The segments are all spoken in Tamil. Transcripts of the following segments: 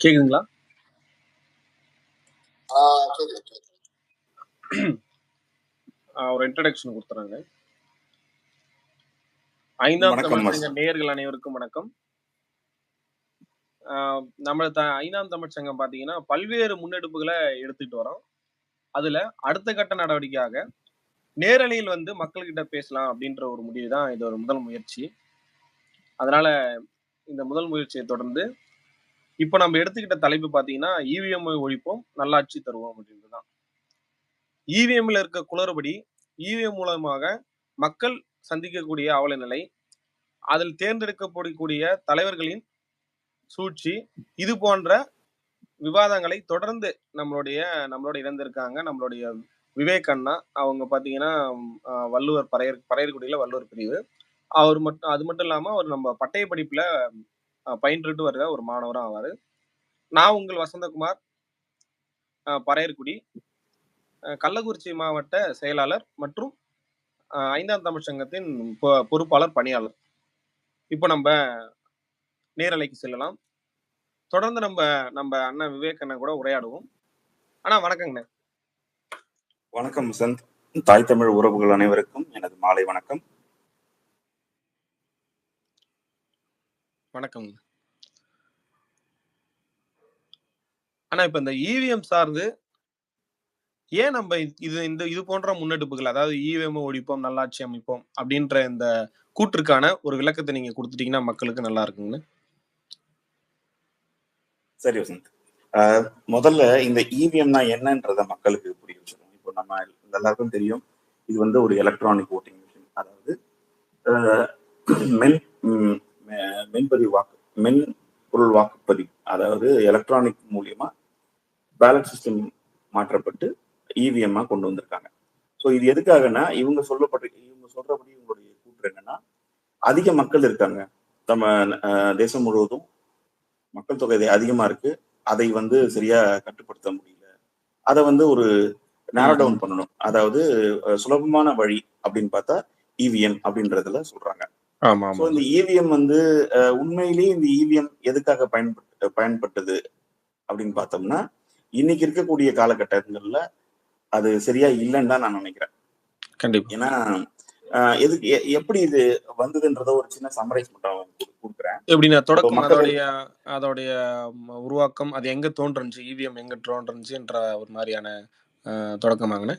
கேக்குதுங்களா? ஆ கேக்குது. ஒரு இன்ட்ரோடக்ஷன் குடுத்துர்றேங்க. 5ஆம் வணக்கம் தமிழ்ச்சங்க நேயர்கள் அனைவருக்கும் வணக்கம். ஆ நம்ம 5ஆம் தமிழ்ச்சங்கம் பார்த்தீங்கன்னா, பல்வேறு முன்னெடுப்புகள எடுத்துட்டு வரோம். அதுல அடுத்த கட்ட நடவடிக்கையாக நேரலையில் வந்து மக்கள்கிட்ட பேசலாம் அப்படின்ற ஒரு முடிவு தான் இது ஒரு முதல் முயற்சி. அதனால இந்த முதல் முயற்சிய தொடர்ந்து, இப்ப நம்ம எடுத்துக்கிட்ட தலைப்பு பார்த்தீங்கன்னா, இவிஎம்மை ஒழிப்போம், நல்லாட்சி தருவோம் அப்படின்றது தான். இவிஎம்ல இருக்க குளறுபடி, இவிஎம் மூலமாக மக்கள் சந்திக்கக்கூடிய அவல நிலை, அதில் தேர்ந்தெடுக்கப்படக்கூடிய தலைவர்களின் சூழ்ச்சி, இது போன்ற விவாதங்களை தொடர்ந்து நம்மளோட இணைந்திருக்காங்க. நம்மளுடைய விவேக் அண்ணா. அவங்க பார்த்தீங்கன்னா, வள்ளுவர் பறையர்குடியில வள்ளுவர் பிரிவு. அது மட்டும் இல்லாம அவர் நம்ம பட்டய படிப்புல பயின்றுட்டு வருகிற ஒரு மாணவரும் ஆவாரு. நான் உங்கள் வசந்தகுமார், பறையர்குடி, கள்ளக்குறிச்சி மாவட்ட செயலாளர் மற்றும் 5ஆம் தமிழ்ச்சங்கத்தின் பொறுப்பாளர் பணியாளர். இப்ப நம்ப நேரலைக்கு செல்லலாம். தொடர்ந்து நம்ப அண்ணன் விவேக் அண்ணன் கூட உரையாடுவோம். அண்ணா வணக்கங்கண்ணே. வணக்கம் வசந்த். தாய் தமிழ் உறவுகள் அனைவருக்கும் எனது மாலை வணக்கம். வணக்கம்ங்க. ஆனா இப்ப இந்த இவிஎம் சார்ந்து ஏன் நம்ம இது போன்ற முன்னெடுப்புகள், அதாவது இவிஎம் ஒழிப்போம், நல்லாட்சி அமைப்போம் அப்படின்ற இந்த கூற்றுக்கான ஒரு விளக்கத்த நீங்க குடுத்துட்டீங்கன்னா மக்களுக்கு நல்லா இருக்குங்கண்ணே. சரி வசந்த். முதல்ல இந்த இவிஎம்னா என்னன்றத மக்களுக்கு புரிய வச்சிருக்கோம். இப்போ நம்ம எல்லாருக்கும் தெரியும், இது வந்து ஒரு எலக்ட்ரானிக் ஓட்டிங் மிஷின். அதாவது மென்பதிவு மென்பொருள் வாக்குப்பதிவு, அதாவது எலக்ட்ரானிக் மூலியமா பேலட் சிஸ்டம் மாற்றப்பட்டு இவிஎம்மா கொண்டு வந்திருக்காங்க. ஸோ இது எதுக்காகனா, இவங்க சொல்றபடி இவங்களுடைய கூற்று என்னன்னா, அதிக மக்கள் இருக்காங்க நம்ம தேசம் முழுவதும், மக்கள் தொகை அதிகமா இருக்கு, அதை வந்து சரியா கட்டுப்படுத்த முடியல, அதை வந்து ஒரு நேரோ டவுன் பண்ணணும், அதாவது சுலபமான வழி அப்படின்னு பார்த்தா இவிஎம் அப்படின்றதுல சொல்றாங்க. ஸோ இந்த இவிஎம் வந்து உண்மையிலேயே இந்த இவிஎம் எதுக்காக பயன்பட்டது அப்படின்னு பார்த்தோம்னா, இன்னைக்கு இருக்கக்கூடிய காலகட்டங்கள்ல அது சரியா இல்லைன்னு தான் நான் நினைக்கிறேன். கண்டிப்பா. ஏன்னா எதுக்கு எப்படி இது வந்ததுன்றத ஒரு சின்ன சம்மரைஸ் மட்டும் கொடுக்குறேன். எப்படின்னா தொடக்கம் அதோடைய உருவாக்கம், அது எங்க தோன்றுச்சு, இவிஎம் எங்க தோன்றுச்சுன்ற ஒரு மாதிரியான தொடக்கமாங்கண்ணே.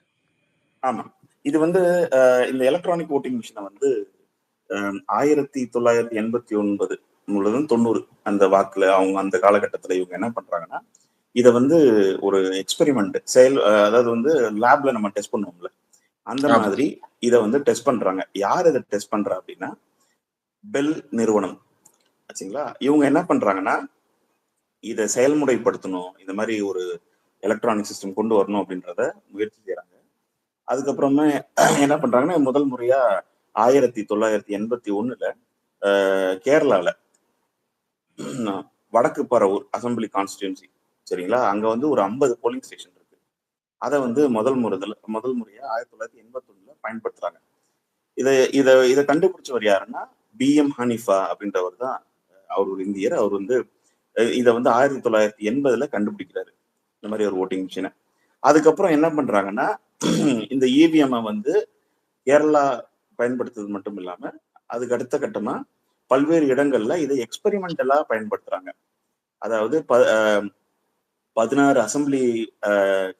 ஆமா, இது வந்து இந்த எலக்ட்ரானிக் ஓட்டிங் மிஷினை வந்து 1989 முழுவதும் 90 அந்த வாக்குல அவங்க அந்த காலகட்டத்துல இவங்க என்ன பண்றாங்கன்னா, இதை வந்து ஒரு எக்ஸ்பெரிமெண்ட் அதாவது வந்து லேப்ல நம்ம டெஸ்ட் பண்ணுவோம்ல, அந்த மாதிரி இதை வந்து டெஸ்ட் பண்றாங்க. யார் இதை டெஸ்ட் பண்றா அப்படின்னா, பெல் நிறுவனம் ஆச்சுங்களா. இவங்க என்ன பண்றாங்கன்னா, இதை செயல்முறைப்படுத்தணும், இந்த மாதிரி ஒரு எலக்ட்ரானிக் சிஸ்டம் கொண்டு வரணும் அப்படின்றத முயற்சி செய்யறாங்க. அதுக்கப்புறமே என்ன பண்றாங்கன்னா, முதல் முறையா 1981 கேரளால வடக்கு பரவூர் அசம்பிளி கான்ஸ்டிடியூன்சி, சரிங்களா, அங்க வந்து ஒரு 50 போலிங் ஸ்டேஷன் இருக்கு. அதை வந்து முதல் முறையா 1981 பயன்படுத்துறாங்க. இதை கண்டுபிடிச்சவர் யாருன்னா, பிஎம் ஹனீஃபா அப்படின்றவர் தான். அவர் ஒரு இந்தியர். அவர் வந்து இதை வந்து 1980 கண்டுபிடிக்கிறாரு, இந்த மாதிரி ஒரு ஓட்டிங் மிஷினை. அதுக்கப்புறம் என்ன பண்றாங்கன்னா, இந்த இவிஎம் வந்து கேரளா பயன்படுத்துறது மட்டும் இல்லாம, அதுக்கு அடுத்த கட்டமா பல்வேறு இடங்கள்ல இதை எக்ஸ்பெரிமெண்டலா பயன்படுத்துறாங்க. அதாவது 16 அசம்பிளி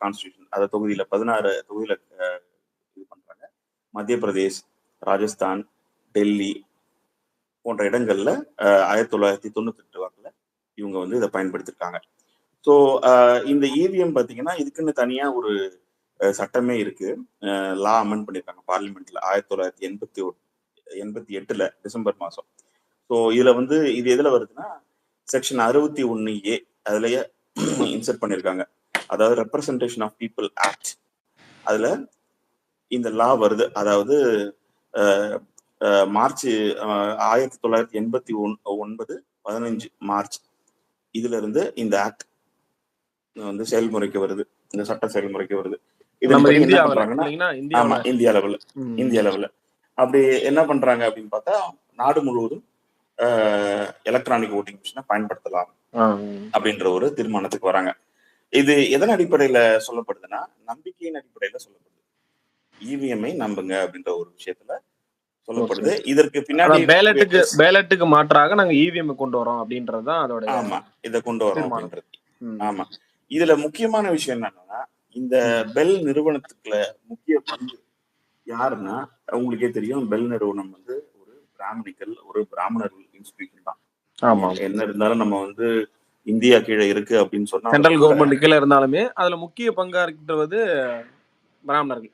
கான்ஸ்டிடியூஷன், அதாவது தொகுதியில 16 தொகுதியில இது பண்றாங்க. மத்திய பிரதேஷ், ராஜஸ்தான், டெல்லி போன்ற இடங்கள்ல 1998 வாக்குல இவங்க வந்து இதை பயன்படுத்திருக்காங்க. ஸோ இந்த இவிஎம் பாத்தீங்கன்னா, இதுக்குன்னு தனியா ஒரு சட்டமே இருக்கு. லா அமெண்ட் பண்ணிருக்காங்க பார்லிமெண்ட்ல 1988 டிசம்பர் மாசம். ஸோ இதுல வந்து இது எதுல வருதுன்னா, செக்ஷன் 61A அதுலயே இன்சர்ட் பண்ணிருக்காங்க. அதாவது ரெப்ரசன்டேஷன் ஆஃப் பீப்புள் ஆக்ட், அதுல இந்த லா வருது. அதாவது மார்ச் 1989 15 மார்ச் இதுல இருந்து இந்த ஆக்ட் வந்து செயல்முறைக்கு வருது, இந்த சட்ட செயல்முறைக்கு வருது. இதன்படி என்ன பண்றாங்கன்னா, ஆமா, இந்தியா லெவல்ல அப்படி என்ன பண்றாங்க அப்படின்னு பார்த்தா, நாடு முழுவதும் எலக்ட்ரானிக் ஓட்டிங் மிஷினை பயன்படுத்தலாம் ஆ. அப்படின்ற ஒரு தீர்மானத்துக்கு வராங்க. இது எதன் அடிப்படையில சொல்லப்படுதுன்னா, நம்பிக்கையின் அடிப்படையில சொல்லப்படுது. இவிஎம்ஐ நம்புங்க அப்படின்ற ஒரு விஷயத்துல ஓகே. சொல்லப்படுது. இதற்கு பின்னாடி அதான் பேலட்டுக்கு மாற்றாக நாங்க இவிஎம் கொண்டு வரோம் அப்படின்றது தான் அதோட ஆமா இதை கொண்டு வரோம் தீர்மானம். அப்படின்றது. ம். ஆமா. இதுல முக்கியமான விஷயம் என்னன்னா, இந்த ம். பெல் நிறுவனத்துக்குள்ள முக்கிய பங்கு யாருன்னா, உங்களுக்கே தெரியும் பெல் நிறுவனம் வந்து ஒரு பிராமணர்கள் இன்ஸ்டிடியூஷன் தான். ஆமா. என்ன இருந்தாலும் நம்ம வந்து இந்தியா கீழே இருக்கு அப்படின்னு சொன்னா சென்ட்ரல் கவர்மெண்ட் கீழ இருந்தாலுமே அதுல முக்கிய பங்கா இருக்கிறது பிராமணர்கள்.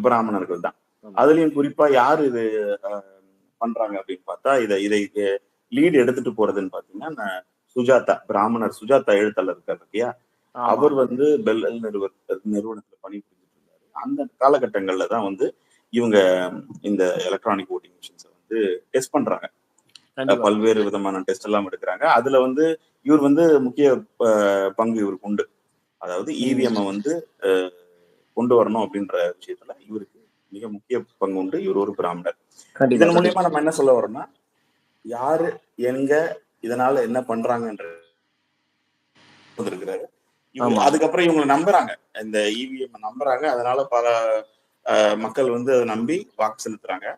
பிராமணர்கள் தான். ஆமா. அதுலயும் குறிப்பா யாரு இது பண்றாங்க அப்படின்னு பார்த்தா, இதை லீடு எடுத்துட்டு போறதுன்னு பாத்தீங்கன்னா பிராமணர் சுஜாதா எழுத்தாளர் இருக்காரு இல்லையா, ஆமா. அவர் வந்து பெல் நிறுவனத்துல பணிபுரிஞ்சுட்டு இருந்தாரு. அந்த காலகட்டங்கள்ல தான் வந்து இவங்க இந்த எலக்ட்ரானிக் ஓட்டிங் மிஷின்ஸ் வந்து டெஸ்ட் பண்றாங்க. கண்டிப்பா. பல்வேறு விதமான டெஸ்ட் எல்லாம் எடுக்கிறாங்க. அதுல வந்து இவர் வந்து முக்கிய பங்கு இவருக்கு உண்டு. அதாவது இவிஎம் வந்து கொண்டு வரணும் அப்படின்ற விஷயத்துல இவருக்கு மிக முக்கிய பங்கு உண்டு. இவர் ஒரு பிராமணர். கண்டிப்பா. இதன் மூலியமா நம்ம என்ன சொல்ல வரோம்னா, யாரு எங்க இதனால என்ன பண்றாங்கன்ற இருக்கிறாரு. ஆமா. அதுக்கப்புறம் இவங்க நம்புறாங்க. இந்த இவிஎம் நம்புறாங்க. அதனால பல மக்கள் வந்து அதை நம்பி வாக்கு செலுத்துறாங்க.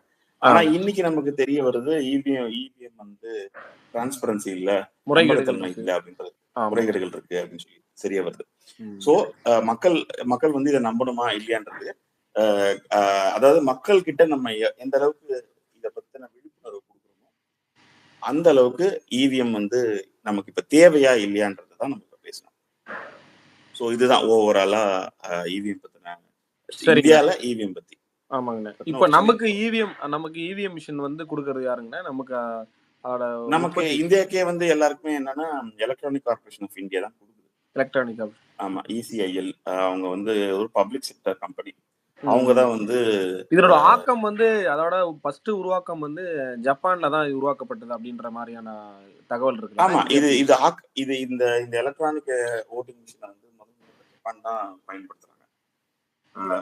ஆனா இன்னைக்கு நமக்கு தெரிய வருது இவிஎம் வந்து டிரான்ஸ்பரன்சி இல்ல, நம்பகத்தன்மை இல்ல அப்படின்றது, முறைகேடுகள் இருக்கு அப்படின்னு சொல்லி தெரிய வருது. சோ மக்கள் வந்து இதை நம்பணுமா இல்லையான்றது, அதாவது மக்கள் கிட்ட நம்ம எந்த அளவுக்கு இதை பத்தின விழிப்புணர்வு கொடுக்குறோமோ அந்த அளவுக்கு இவிஎம் வந்து நமக்கு இப்ப தேவையா இல்லையான்றது தான் நம்ம இப்ப பேசணும். சோ இதுதான் ஓவராலா இவிஎம் பத்தின இந்தியால இவிஎம் பத்தி. ஆமாங்கண்ணா. இப்ப நமக்கு இவிஎம் மிஷின் வந்து கொடுக்கறது யாருங்கண்ணா? நமக்கு இந்தியாக்கே வந்து எல்லாருக்குமே என்னன்னா எலக்ட்ரானிக் கார்பரேஷன் ஆஃப் இந்தியா தான் கொடுக்குது. எலக்ட்ரானிக். ஆமா, இசிஐஎல் அவங்க வந்து ஒரு பப்ளிக் செக்டர் கம்பெனி. அவங்க தான் வந்து இதோட ஆக்கம் வந்து அதோட ஃபர்ஸ்ட் உருவாக்கம் வந்து ஜப்பான்ல தான் உருவாக்கப்பட்டது அப்படின்ற மாதிரியான தகவல் இருக்கு. ஆமா, இது இந்த எலக்ட்ரானிக் ஓட்டிங் மிஷினை வந்து முதல்ல ஜப்பான் தான் பயன்படுத்துறாங்க.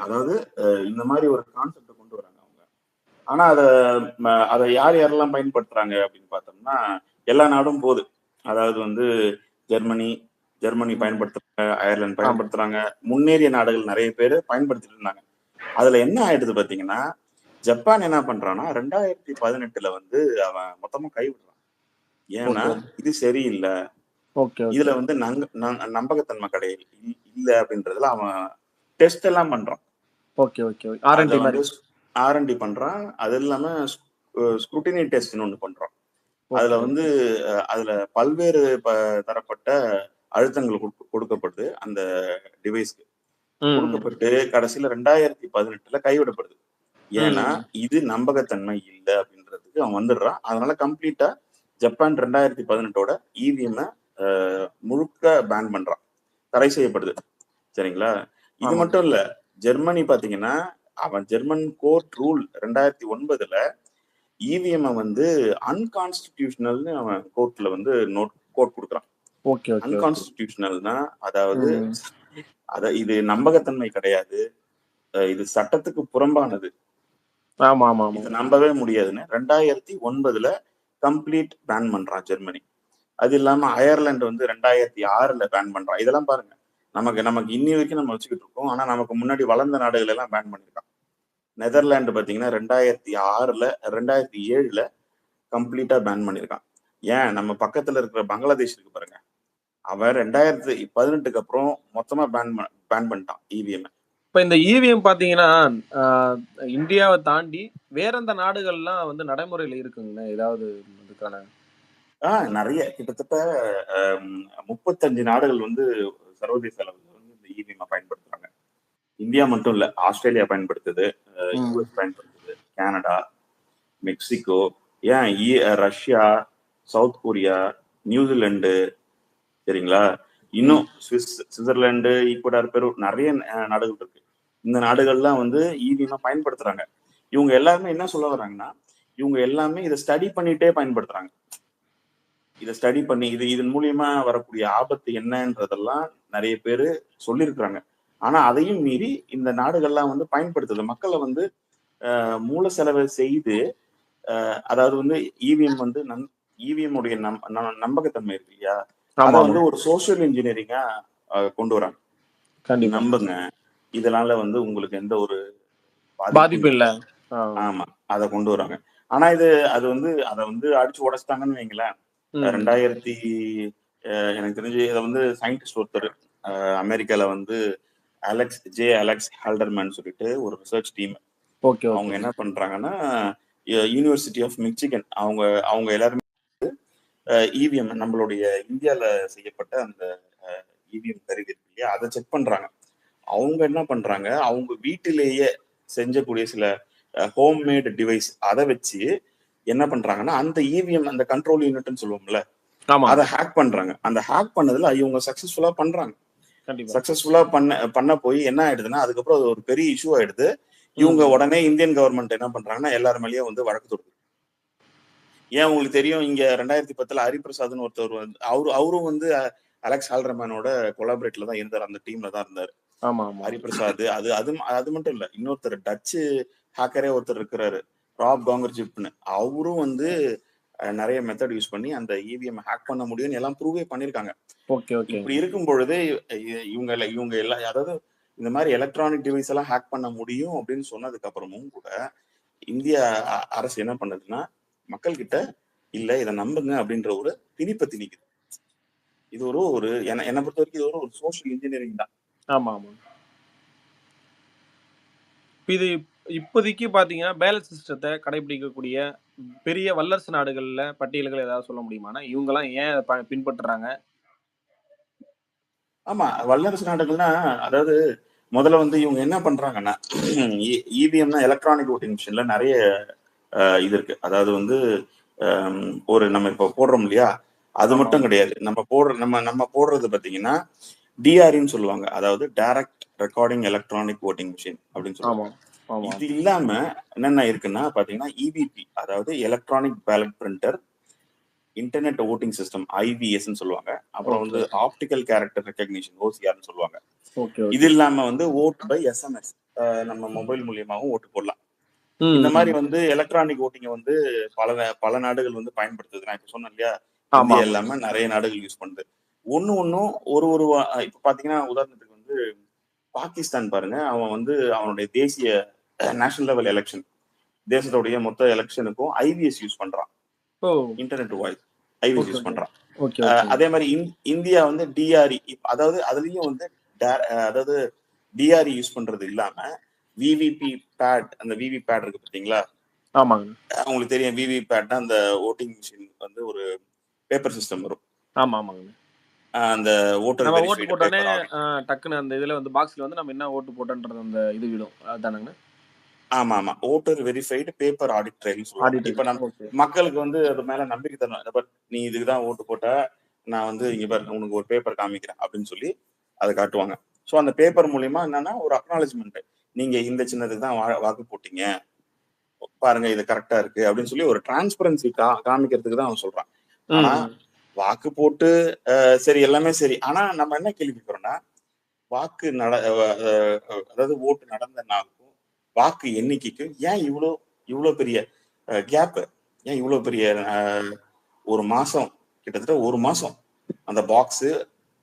அதாவது இந்த மாதிரி ஒரு கான்செப்ட் கொண்டு வராங்க அவங்க. ஆனா அதை யாரெல்லாம் பயன்படுத்துறாங்க அப்படின்னு பார்த்தோம்னா எல்லா நாடும் போகுது. அதாவது வந்து ஜெர்மனி பயன்படுத்துறாங்க, அயர்லாந்து பயன்படுத்துறாங்க, முன்னேறிய நாடுகள் நிறைய பேர் பயன்படுத்திட்டு இருந்தாங்க. அதுல என்ன ஆயிடுது பாத்தீங்கன்னா, ஜப்பான் என்ன பண்றான்னா 2018 வந்து அவன் மொத்தமா கைவிடுறான். ஏன்னா இது சரியில்லை, இதுல வந்து நம்பகத்தன்மை கிடையாது இல்ல அப்படின்றதுல அவன் டெஸ்ட் எல்லாம் பண்றான். ஆர்என்டி பண்றான். அது இல்லாம ஸ்க்ரூட்டினி டெஸ்ட்னு ஒண்ணு பண்றான். அதுல பல்வேறு தரப்பட்ட அழுத்தங்கள் கொடுக்கப்படுது அந்த டிவைஸ்க்கு. கொடுக்கப்பட்டு கடைசியில 2018 கைவிடப்படுது. ஏன்னா இது நம்பகத்தன்மை இல்லை அப்படின்றதுக்கு அவன் வந்துடுறான். அதனால கம்ப்ளீட்டா ஜப்பான் 2018 இவிஎம் முழுக்க பேன் பண்றான், தடை செய்யப்படுது. சரிங்களா? இது மட்டும் இல்ல, ஜெர்மனி பாத்தீங்கன்னா அவன் ஜெர்மன் கோர்ட் ரூல் 2009 இவிஎம் வந்து அன்கான்ஸ்டிடியூஷனல்னு அவன் கோர்ட்ல வந்து கோர்ட் கொடுக்குறான். அன்கான்ஸ்டிடியூஷனல்னா அதாவது இது நம்பகத்தன்மை கிடையாது, இது சட்டத்துக்கு புறம்பானது, இது நம்பவே முடியாதுன்னு 2009 கம்ப்ளீட் பேன் பண்றான் ஜெர்மனி. அது இல்லாம அயர்லாந்து வந்து 2006 பேன் பண்றான். இதெல்லாம் பாருங்க, நமக்கு இன்னி வரைக்கும் நம்ம வச்சுக்கிட்டு இருக்கோம். ஆனா நமக்கு முன்னாடி வளர்ந்த நாடுகள் எல்லாம் பேன் பண்ணிருக்கான். நெதர்லாந்து பாத்தீங்கன்னா 2007 கம்ப்ளீட்டா பேன் பண்ணிருக்கான். ஏன் நம்ம பக்கத்துல இருக்கிற பங்களாதேஷ் இருக்கு பாருங்க, அவன் 2018 அப்புறம் மொத்தமா பேன் பண்ணிட்டான் இவிஎம். இப்ப இந்த இவிஎம் பாத்தீங்கன்னா இந்தியாவை தாண்டி வேற எந்த நாடுகள்லாம் வந்து நடைமுறையில இருக்குங்க ஏதாவது இதுக்கான? நிறைய, கிட்டத்தட்ட 35 நாடுகள் வந்து சர்வதேச அளவில் வந்து இந்த இவிஎம் பயன்படுத்துறாங்க. இந்தியா மட்டும் இல்ல, ஆஸ்திரேலியா பயன்படுத்துது, யூஎஸ் பயன்படுத்துது, Canada, Mexico, Russia, south Korea, New Zealand, சரிங்களா, இன்னும் சுவிட்சர்லாந்து, ஈக்குவடார், பெரு, நிறைய நாடுகள் இருக்கு. இந்த நாடுகள்லாம் வந்து இவிஎம் பயன்படுத்துறாங்க. இவங்க எல்லாருமே என்ன சொல்ல வர்றாங்கன்னா, இவங்க எல்லாமே இதை ஸ்டடி பண்ணிட்டே பயன்படுத்துறாங்க. இதை ஸ்டடி பண்ணி இதன் மூலியமா வரக்கூடிய ஆபத்து என்னன்றதெல்லாம் நிறைய பேரு சொல்லியிருக்கிறாங்க. ஆனா அதையும் மீறி இந்த நாடுகள்லாம் வந்து பயன்படுத்துது. மக்களை வந்து மூல செலவை செய்து, அதாவது வந்து இவிஎம் வந்து இவிஎம் உடைய நம்பகத்தன்மை இருக்கு இல்லையா, ஆமா அதை ஆமா வந்து ஒரு சோசியல் இன்ஜினியரிங்கா கொண்டு வராங்க. கண்டிப்பா நம்புங்க, இதனால வந்து உங்களுக்கு எந்த ஒரு பாதிப்பும் பாதிப்பு இல்ல. இல்லை. ஆ. ஆமா, அதை கொண்டு வராங்க. ஆனா அது வந்து அதை வந்து அடிச்சு உடைச்சிட்டாங்கன்னு வைங்களேன். ம். 2000 எனக்கு தெரிஞ்சு இதை வந்து சயின்டிஸ்ட் ஒருத்தர் அமெரிக்கால வந்து அலெக்ஸ் ஹால்டர்மேன் சொல்லிட்டு ஒரு ரிசர்ச் டீம். ஓகே அவங்க ஓகே. என்ன பண்றாங்கன்னா, யூனிவர்சிட்டி ஆஃப் மிச்சிகன் அவங்க அவங்க எல்லாருமே இவிஎம் நம்மளுடைய இந்தியால செய்யப்பட்ட அந்த இவிஎம் கருவி இருக்கு இல்லையா, அதை செக் பண்றாங்க. அவங்க என்ன பண்றாங்க, அவங்க வீட்டிலேயே செஞ்சக்கூடிய சில ஹோம்மேட் டிவைஸ் அதை வச்சு என்ன பண்றாங்கன்னா, அந்த இவிஎம் அந்த கண்ட்ரோல் யூனிட்னு சொல்லுவோம்ல, ஆமா அதை ஹேக் பண்றாங்க. அந்த ஹேக் பண்ணதுல இவங்க சக்சஸ்ஃபுல்லா பண்றாங்க. கண்டிப்பா. சக்சஸ்ஃபுல்லா பண்ண போய் என்ன ஆயிடுதுன்னா, அதுக்கப்புறம் அது ஒரு பெரிய இஷ்யூ ஆயிடுது. இவங்க ம். உடனே இந்தியன் கவர்மெண்ட் என்ன பண்றாங்கன்னா, எல்லார் மேலயும் வந்து வழக்கு தொடுக்குது. ஏன் உங்களுக்கு தெரியும், இங்க 2010 ஹரிபிரசாத்னு ஒருத்தர் வந்து அவரும் வந்து அலெக்ஸ் ஹால்டர்மேனோட கொலாபரேட்ல தான் இருந்தார். அந்த டீம்ல தான் இருந்தார். ஆமா ஆமா ஹரிபிரசாத் அது அது அது மட்டும் இல்ல, இன்னொருத்தர் டச்சு ஹேக்கரே ஒருத்தர் இருக்கிறாரு, ராப் காங்கர்ஜிப்னு. அவரும் வந்து நிறைய மெத்தட் யூஸ் பண்ணி அந்த இவிஎம் ஹேக் பண்ண முடியும்னு எல்லாம் ப்ரூவே பண்ணிருக்காங்க. ஓகே இப்படி ஓகேங்க. இருக்கும் பொழுது இவங்க எல்லாம், அதாவது இந்த மாதிரி எலக்ட்ரானிக் டிவைஸ் எல்லாம் ஹேக் பண்ண முடியும் அப்படின்னு சொன்னதுக்கு அப்புறமும் கூட இந்திய அரசு என்ன பண்ணுதுன்னா, மக்கள் கிட்ட இல்ல இதை நம்புங்க அப்படின்ற ஒரு திணிப்பை திணிக்குது. இது ஒரு என்னை பொறுத்த வரைக்கும் இது ஒரு சோசியல் இன்ஜினியரிங் தான். ஆமா ஆமா. இது இப்போதைக்கு பாத்தீங்கன்னா பேலன்ஸ் சிஸ்டத்தை கடைபிடிக்கக்கூடிய பெரிய வல்லரசு நாடுகள்ல பட்டியல்கள் ஏதாவது சொல்ல முடியுமானா, இவங்கெல்லாம் ஏன் அதை பின்பற்றுறாங்க? ஆமா, வல்லரசு நாடுகள்னா, அதாவது முதல்ல வந்து இவங்க என்ன பண்றாங்கன்னா, இவிஎம்னா எலக்ட்ரானிக் ஓட்டிங் மிஷின்ல நிறைய இது இருக்கு. அதாவது வந்து ஒரு நம்ம இப்போ போடுறோம் இல்லையா, அது ஆமா மட்டும் கிடையாது. நம்ம போடுறது பாத்தீங்கன்னா டிஆர்இன்னு சொல்லுவாங்க. அதாவது direct recording electronic voting machine அப்படின்னு ஆமா சொல்லுவாங்க. ஆமா. இது இல்லாம என்னென்ன இருக்குன்னா பாத்தீங்கன்னா, இபிபி அதாவது electronic ballot printer, internet voting system ஐவிஎஸ்ன்னு சொல்லுவாங்க. அப்புறம் ஓகே வந்து ஆப்டிக்கல் கேரக்டர் ரெகக்னிஷன் ஓசிஆர்னு சொல்லுவாங்க. ஓகே இது ஓகே. இல்லாம வந்து ஓட் பை எஸ்எம்எஸ், நம்ம மொபைல் மூலியமாவும் ஓட்டு போடலாம். இந்த ம் மாதிரி ம். வந்து எலக்ட்ரானிக் ஓட்டிங்கை வந்து பல நாடுகள் வந்து பயன்படுத்துது. நான் இப்ப சொன்னேன் இல்லையா, ஆமா இந்தியா ஆமா. இல்லாம நிறைய நாடுகள் யூஸ் பண்ணுது. ஒன்னும் இப்ப பாத்தீங்கன்னா உதாரணத்துக்கு வந்து பாகிஸ்தான் பாருங்க, அவன் வந்து அவனுடைய தேசிய நேஷனல் லெவல் எலெக்ஷன், தேசத்துடைய மொத்த எலெக்ஷனுக்கும் ஐவிஎஸ் யூஸ் பண்றான். ஓ. Internet voice IVS okay use okay. பண்றான். Okay okay. அதே மாதிரி இந்தியா வந்து டிஆர்இ, அதாவது அதுலயும் வந்து அதாவது டிஆர்இ யூஸ் பண்றது இல்லாம விவிபி பேட், அந்த விவி பேட் இருக்கு பாத்தீங்களா, ஆமாங்க. உங்களுக்கு தெரியும் விவி பேட்னா அந்த ஓட்டிங் மிஷின் வந்து ஒரு பேப்பர் சிஸ்டம் வரும். ஆமா ஆமாங்க. அந்த ஓட்டர் நம்ம ஓட்டு வெரிஃபைடு போட்டோனே பேப்பர் ஆடிட். டக்குன்னு அந்த இதுல வந்து பாக்ஸ்ல வந்து நம்ம என்ன ஓட்டு போட்டோன்றது அந்த இது விடும். அதானங்க? ஆமா ஆமா, ஓட்டர் வெரிஃபைடு பேப்பர் ஆடிட் ட்ரைல்னு சொல்லுவாங்க. ஆடிட்டர். இப்ப ஓகே. மக்களுக்கு வந்து அது மேல நம்பிக்கை தரணும். இதை பாரு, நீ இதுக்குதான் ஓட்டு போட்ட, நான் வந்து இங்க பாரு உனக்கு ஒரு பேப்பர் காமிக்கிறேன் அப்படின்னு சொல்லி அதை காட்டுவாங்க. ஸோ அந்த பேப்பர் மூலியமா என்னன்னா ஒரு அக்னாலஜ்மெண்ட், நீங்க இந்த சின்னத்துக்கு தான் வாக்கு போட்டீங்க, பாருங்க இது கரெக்டா இருக்கு அப்படின்னு சொல்லி ஒரு டிரான்ஸ்பரன்சி காமிக்கிறதுக்கு தான் அவன் சொல்றான். ஆனா ம். வாக்கு போட்டு சரி எல்லாமே சரி, ஆனா நம்ம என்ன கேள்விப்படுறோம்னா, வாக்கு அதாவது ஓட்டு நடந்த நாளுக்கும் வாக்கு எண்ணிக்கைக்கும் ஏன் இவ்வளவு பெரிய கேப், ஏன் இவ்வளவு பெரிய ஒரு மாசம், கிட்டத்தட்ட ஒரு மாசம் அந்த பாக்ஸ்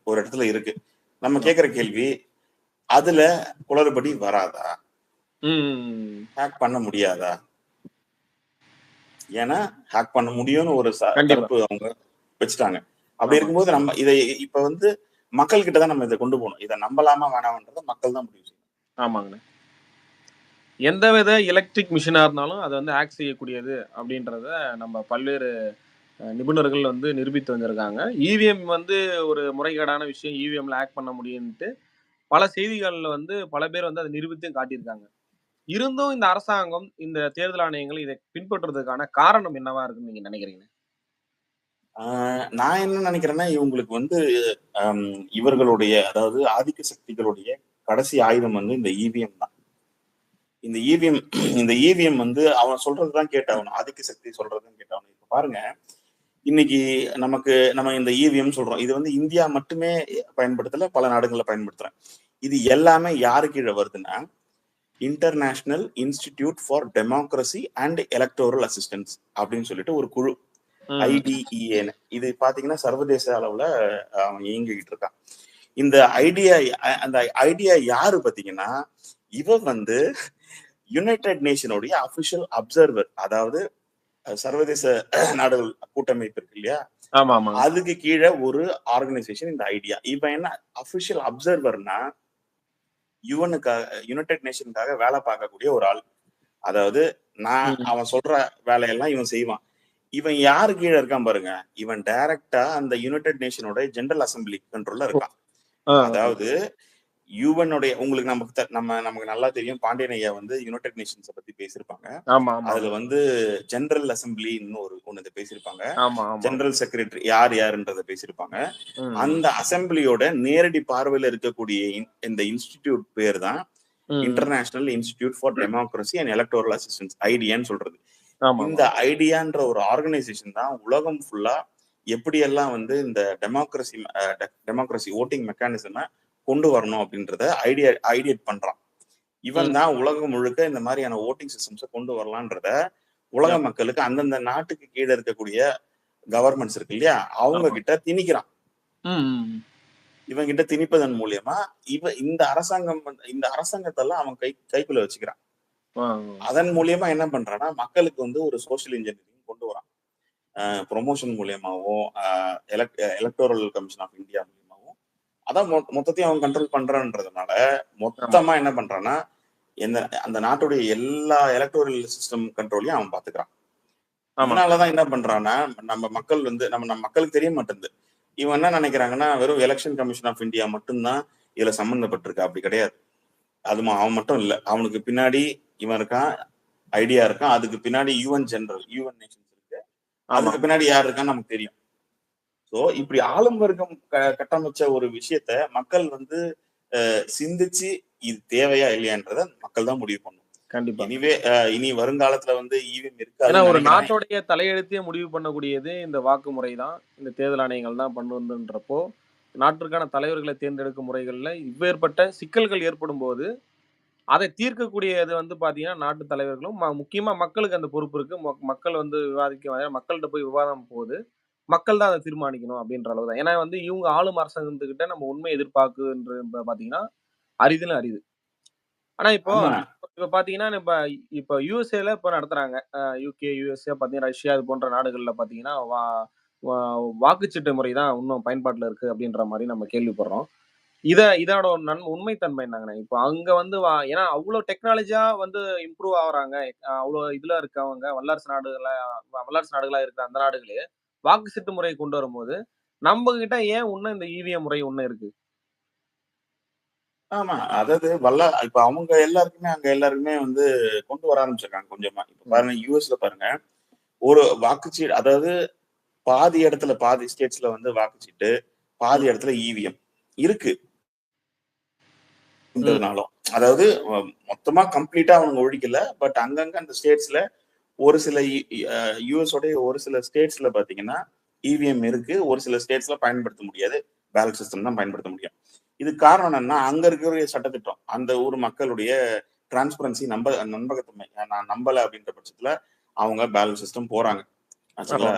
ஒரு இடத்துல இருக்கு. நம்ம கேக்குற கேள்வி, அதுல குளறுபடி வராதா, ஹேக் பண்ண முடியாதா? ஏன்னா ஹேக் பண்ண முடியும்னு ஒரு கண்டிப்பா. தரப்பு அவங்க வச்சுட்டாங்க. அப்படி ஆமா. இருக்கும்போது நம்ம இதை இப்ப வந்து மக்கள் கிட்ட தான் நம்ம இதை கொண்டு போகணும். இதை நம்பலாமா வேணாம்ன்றத மக்கள் தான் முடிவு செய்யணும். ஆமாங்க. எந்தவித எலக்ட்ரிக் மிஷினா இருந்தாலும் அத வந்து ஹேக் செய்யக்கூடியது அப்படின்றத நம்ம பல்வேறு நிபுணர்கள் வந்து நிரூபித்து வந்திருக்காங்க. இவிஎம் வந்து ஒரு முறைகேடான விஷயம். இவிஎம்ல ஹேக் பண்ண முடியும்ன்ட்டு பல செய்திகள்ல வந்து பல பேர் வந்து அத நிரூபித்தும் காட்டியிருக்காங்க. இருந்தும் இந்த அரசாங்கம், இந்த தேர்தல் ஆணையங்கள் இதை பின்பற்றுவதற்கான காரணம் என்னவா இருக்குன்னு நீங்க நினைக்கிறீங்க? நான் என்ன நினைக்கிறேன்னா, இவங்களுக்கு வந்து இவர்களுடைய, அதாவது ஆதிக்க சக்திகளுடைய கடைசி ஆயுதம் வந்து இந்த இவிஎம் தான். இந்த இவிஎம் இந்த இவிஎம் வந்து அவன் சொல்றதுதான் கேட்டாகணும். ஆதிக்க சக்தி சொல்றதுதான் கேட்டாகணும். இப்ப பாருங்க, இன்னைக்கு நம்ம இந்த இவிஎம் சொல்றோம். இது வந்து இந்தியா மட்டுமே பயன்படுத்தல, பல நாடுகள்ல பயன்படுத்துறேன். இது எல்லாமே யாரு கீழே வருதுன்னா, international institute for democracy and electoral assistance அப்படின்னு சொல்லிட்டு ஒரு குழு. ம். IDEA-ன்னு. இது பாத்தீங்கன்னா சர்வதேச அளவுல அவன் இயங்கிக்கிட்டு இருக்கான். இந்த ஐடியா அந்த ஐடியா யாரு பாத்தீங்கன்னா, இவ வந்து யுனைடெட் நேஷனுடைய அபிஷியல் அப்சர்வர். அதாவது சர்வதேச நாடுகள் கூட்டமைப்பு இருக்கு இல்லையா, ஆமா, ஆமாங்க. அதுக்கு கீழ ஒரு ஆர்கனைசேஷன் இந்த ஐடியா. இவன் என்ன அபிஷியல் அப்சர்வர்னா, யுனைடெட் நேஷனுக்காக வேலை பார்க்கக்கூடிய ஒரு ஆள். அதாவது ம். அவன் சொல்ற வேலையெல்லாம் இவன் செய்வான். இவன் யாரு கீழ இருக்கான் பாருங்க. இவன் டைரக்டா அந்த யுனைடெட் நேஷனோட ஜெனரல் அசெம்பிளி கண்ட்ரோல்ல ஓ! இருக்கான். ஆ. அதாவது யுஎன்னுடைய உங்களுக்கு நமக்கு நல்லா தெரியும். பாண்டியன் ஐயா வந்து யுனைடெட் நேஷன்ஸ பத்தி பேசியிருப்பாங்க. ஆமா, ஆமா, அதுல ஆமா. வந்து ஜெனரல் அசெம்பிளின்னு ஒண்ணு பேசியிருப்பாங்க. ஆமா, ஆமா. ஜெனரல் செக்ரட்டரி யாருன்றத பேசியிருப்பாங்க. ம். அந்த அசெம்பிளியோட நேரடி பார்வையில இருக்கக்கூடிய இந்த இன்ஸ்டிடியூட் பேர் தான் ம். International institute for democracy and electoral assistance, ஐடியான்னு சொல்றது. ஆமாமா. இந்த ஐடியான்ற ஒரு ஆர்கனைசேஷன் தான் உலகம் ஃபுல்லா எப்படியெல்லாம் வந்து இந்த டெமோக்ரஸி ஓட்டிங் மெக்கானிசமை கொண்டு வரணும் அப்படின்றத ஐடியேட் பண்றான். இவன் ம். தான் உலகம் முழுக்க இந்த மாதிரியான ஓட்டிங் சிஸ்டம்ஸை கொண்டு வரலான்றத உலக ஆமா. மக்களுக்கு அந்தந்த நாட்டுக்கு கீழே இருக்கக்கூடிய கவர்மெண்ட்ஸ் இருக்கு இல்லையா, அவங்க ஆமா. கிட்ட திணிக்கிறான். ம். ம். இவன் கிட்ட திணிப்பதன் மூலியமா இந்த அரசாங்கம் இந்த அரசாங்கத்தெல்லாம் அவன் கைக்குள்ள வச்சுக்கிறான். ஆ. அதன் மூலியமா என்ன பண்றான்னா, மக்களுக்கு வந்து ஒரு சோசியல் இன்ஜினியரிங் கொண்டு வரான். ப்ரொமோஷன் மூலியமாவும், எலக்டோரல் கமிஷன் ஆஃப் இந்தியா மூலியமாவும், அதான் மொத்தத்தையும் அவன் கண்ட்ரோல் பண்றான்றதுனால ஆமா. மொத்தமா என்ன பண்றான்னா, அந்த நாட்டுடைய எல்லா எலக்டோரல் சிஸ்டம் கண்ட்ரோலையும் அவன் பாத்துக்கிறான். ஆமா. இதனாலதான் என்ன பண்றான்னா, நம்ம மக்கள் வந்து நம்ம மக்களுக்கு தெரிய மாட்டேங்குது. இவன் என்ன நினைக்கிறாங்கன்னா, வெறும் எலெக்ஷன் கமிஷன் ஆஃப் இந்தியா மட்டும்தான் இதுல சம்பந்தப்பட்டிருக்கு. அப்படி கிடையாது. அவன் மட்டும் இல்ல. அவனுக்கு பின்னாடி இவன் இருக்கான், ஐடியா இருக்கான். அதுக்கு பின்னாடி யுஎன் நேஷன்ஸ் இருக்கு. ஆமா. அதுக்கு பின்னாடி யார் இருக்கான்னு நமக்கு தெரியும். சோ இப்படி ஆளும் வர்க்கம் கட்டமைச்ச ஒரு விஷயத்த மக்கள் வந்து சிந்திச்சு இது தேவையா இல்லையான்றத மக்கள் தான் முடிவு பண்ணணும். கண்டிப்பா. இனி வருங்காலத்துல வந்து இவிஎம் ஏன்னா இருக்காதுன்னு ஒரு நினைக்கிறேன். நாட்டோடைய தலையெழுத்தையே முடிவு பண்ணக்கூடியது இந்த வாக்கு முறை தான். இந்த தேர்தல் ஆணையங்கள் தான் பண்ணுதுன்றப்போ, நாட்டிற்கான தலைவர்களை தேர்ந்தெடுக்கும் முறைகள்ல இவ்வேற்பட்ட சிக்கல்கள் ஏற்படும்போது, அதை தீர்க்கக்கூடியது வந்து பார்த்தீங்கன்னா, நாட்டு தலைவர்களும் முக்கியமா மக்களுக்கு அந்த பொறுப்பு இருக்கு. மக்கள் வந்து மக்கள்ட்ட போய் விவாதம் போகுது. மக்கள் தான் அத தீர்மானிக்கணும் அப்படின்ற அளவு தான். ஏன்னா வந்து இவங்க ஆளும் அரசாங்கத்துக்கிட்ட நம்ம உண்மை எதிர்பார்க்குன்றது பார்த்தீங்கன்னா, அரிதிலும் அரிது. ஆனா இப்போ ஆமா, இப்ப பார்த்தீங்கன்னா, இப்ப யுஎஸ்ஏல இப்ப நடத்துறாங்க. யுகே, யுஎஸ்ஏ பார்த்தீங்கன்னா, ரஷ்யா இது போன்ற நாடுகள்ல பார்த்தீங்கன்னா, வா வா வாக்குச்சீட்டு முறை தான் இன்னும் பயன்பாட்டுல இருக்கு அப்படின்ற மாரி நம்ம கேள்விப்படுறோம். இதோட ஒரு உண்மை தன்மை என்னங்கண்ணா? இப்ப அங்க வந்து ஏன்னா அவ்ளோ டெக்னாலஜியா வந்து இம்ப்ரூவ் ஆகுறாங்க. அவ்ளோ இதுல இருக்கவங்க வல்லரசு நாடுகளா இருக்கிற அந்த நாடுகளே, வாக்குச்சீட்டு முறை கொண்டு வரும்போது, நம்ம கிட்ட ஏன் இன்னும் இந்த இவிஎம் முறை இன்னும் இருக்கு? ஆமா. அதாவது இப்ப அங்க எல்லாருக்குமே வந்து கொண்டு வர ஆரம்பிச்சிருக்காங்க கொஞ்சமா. இப்ப ம். பாருங்க யுஎஸ்ல பாருங்க. ஒரு வாக்குச்சீட்டு அதாவது பாதி ஸ்டேட்ஸ்ல வந்து வாக்குச்சீட்டு, பாதி ம். இடத்துல இவிஎம் இருக்கு. ம். ன்றதுனாலும். அதாவது மொத்தமா கம்ப்ளீட்டா அவனுங்க ஒழிக்கல. பட் அங்கங்க அந்த ஸ்டேட்ஸ்ல ஒரு சில யுஎஸ் உடைய ஒரு சில ஸ்டேட்ஸ்ல பாத்தீங்கன்னா, இவிஎம் இருக்கு. ஒரு சில ஸ்டேட்ஸ்ல பயன்படுத்த முடியாது. பேலட் சிஸ்டம் தான் பயன்படுத்த முடியும். இதுக்கு காரணம் என்னன்னா, அங்க இருக்கக்கூடிய சட்டத்திட்டம். அந்த ஊர் மக்களுடைய டிரான்ஸ்பரன்சி நம்பகத்தன்மை. நான் நம்பல அப்படின்ற பட்சத்துல அவங்க பேலட் சிஸ்டம் போறாங்க. ஆமா. ஆச்சுங்களா?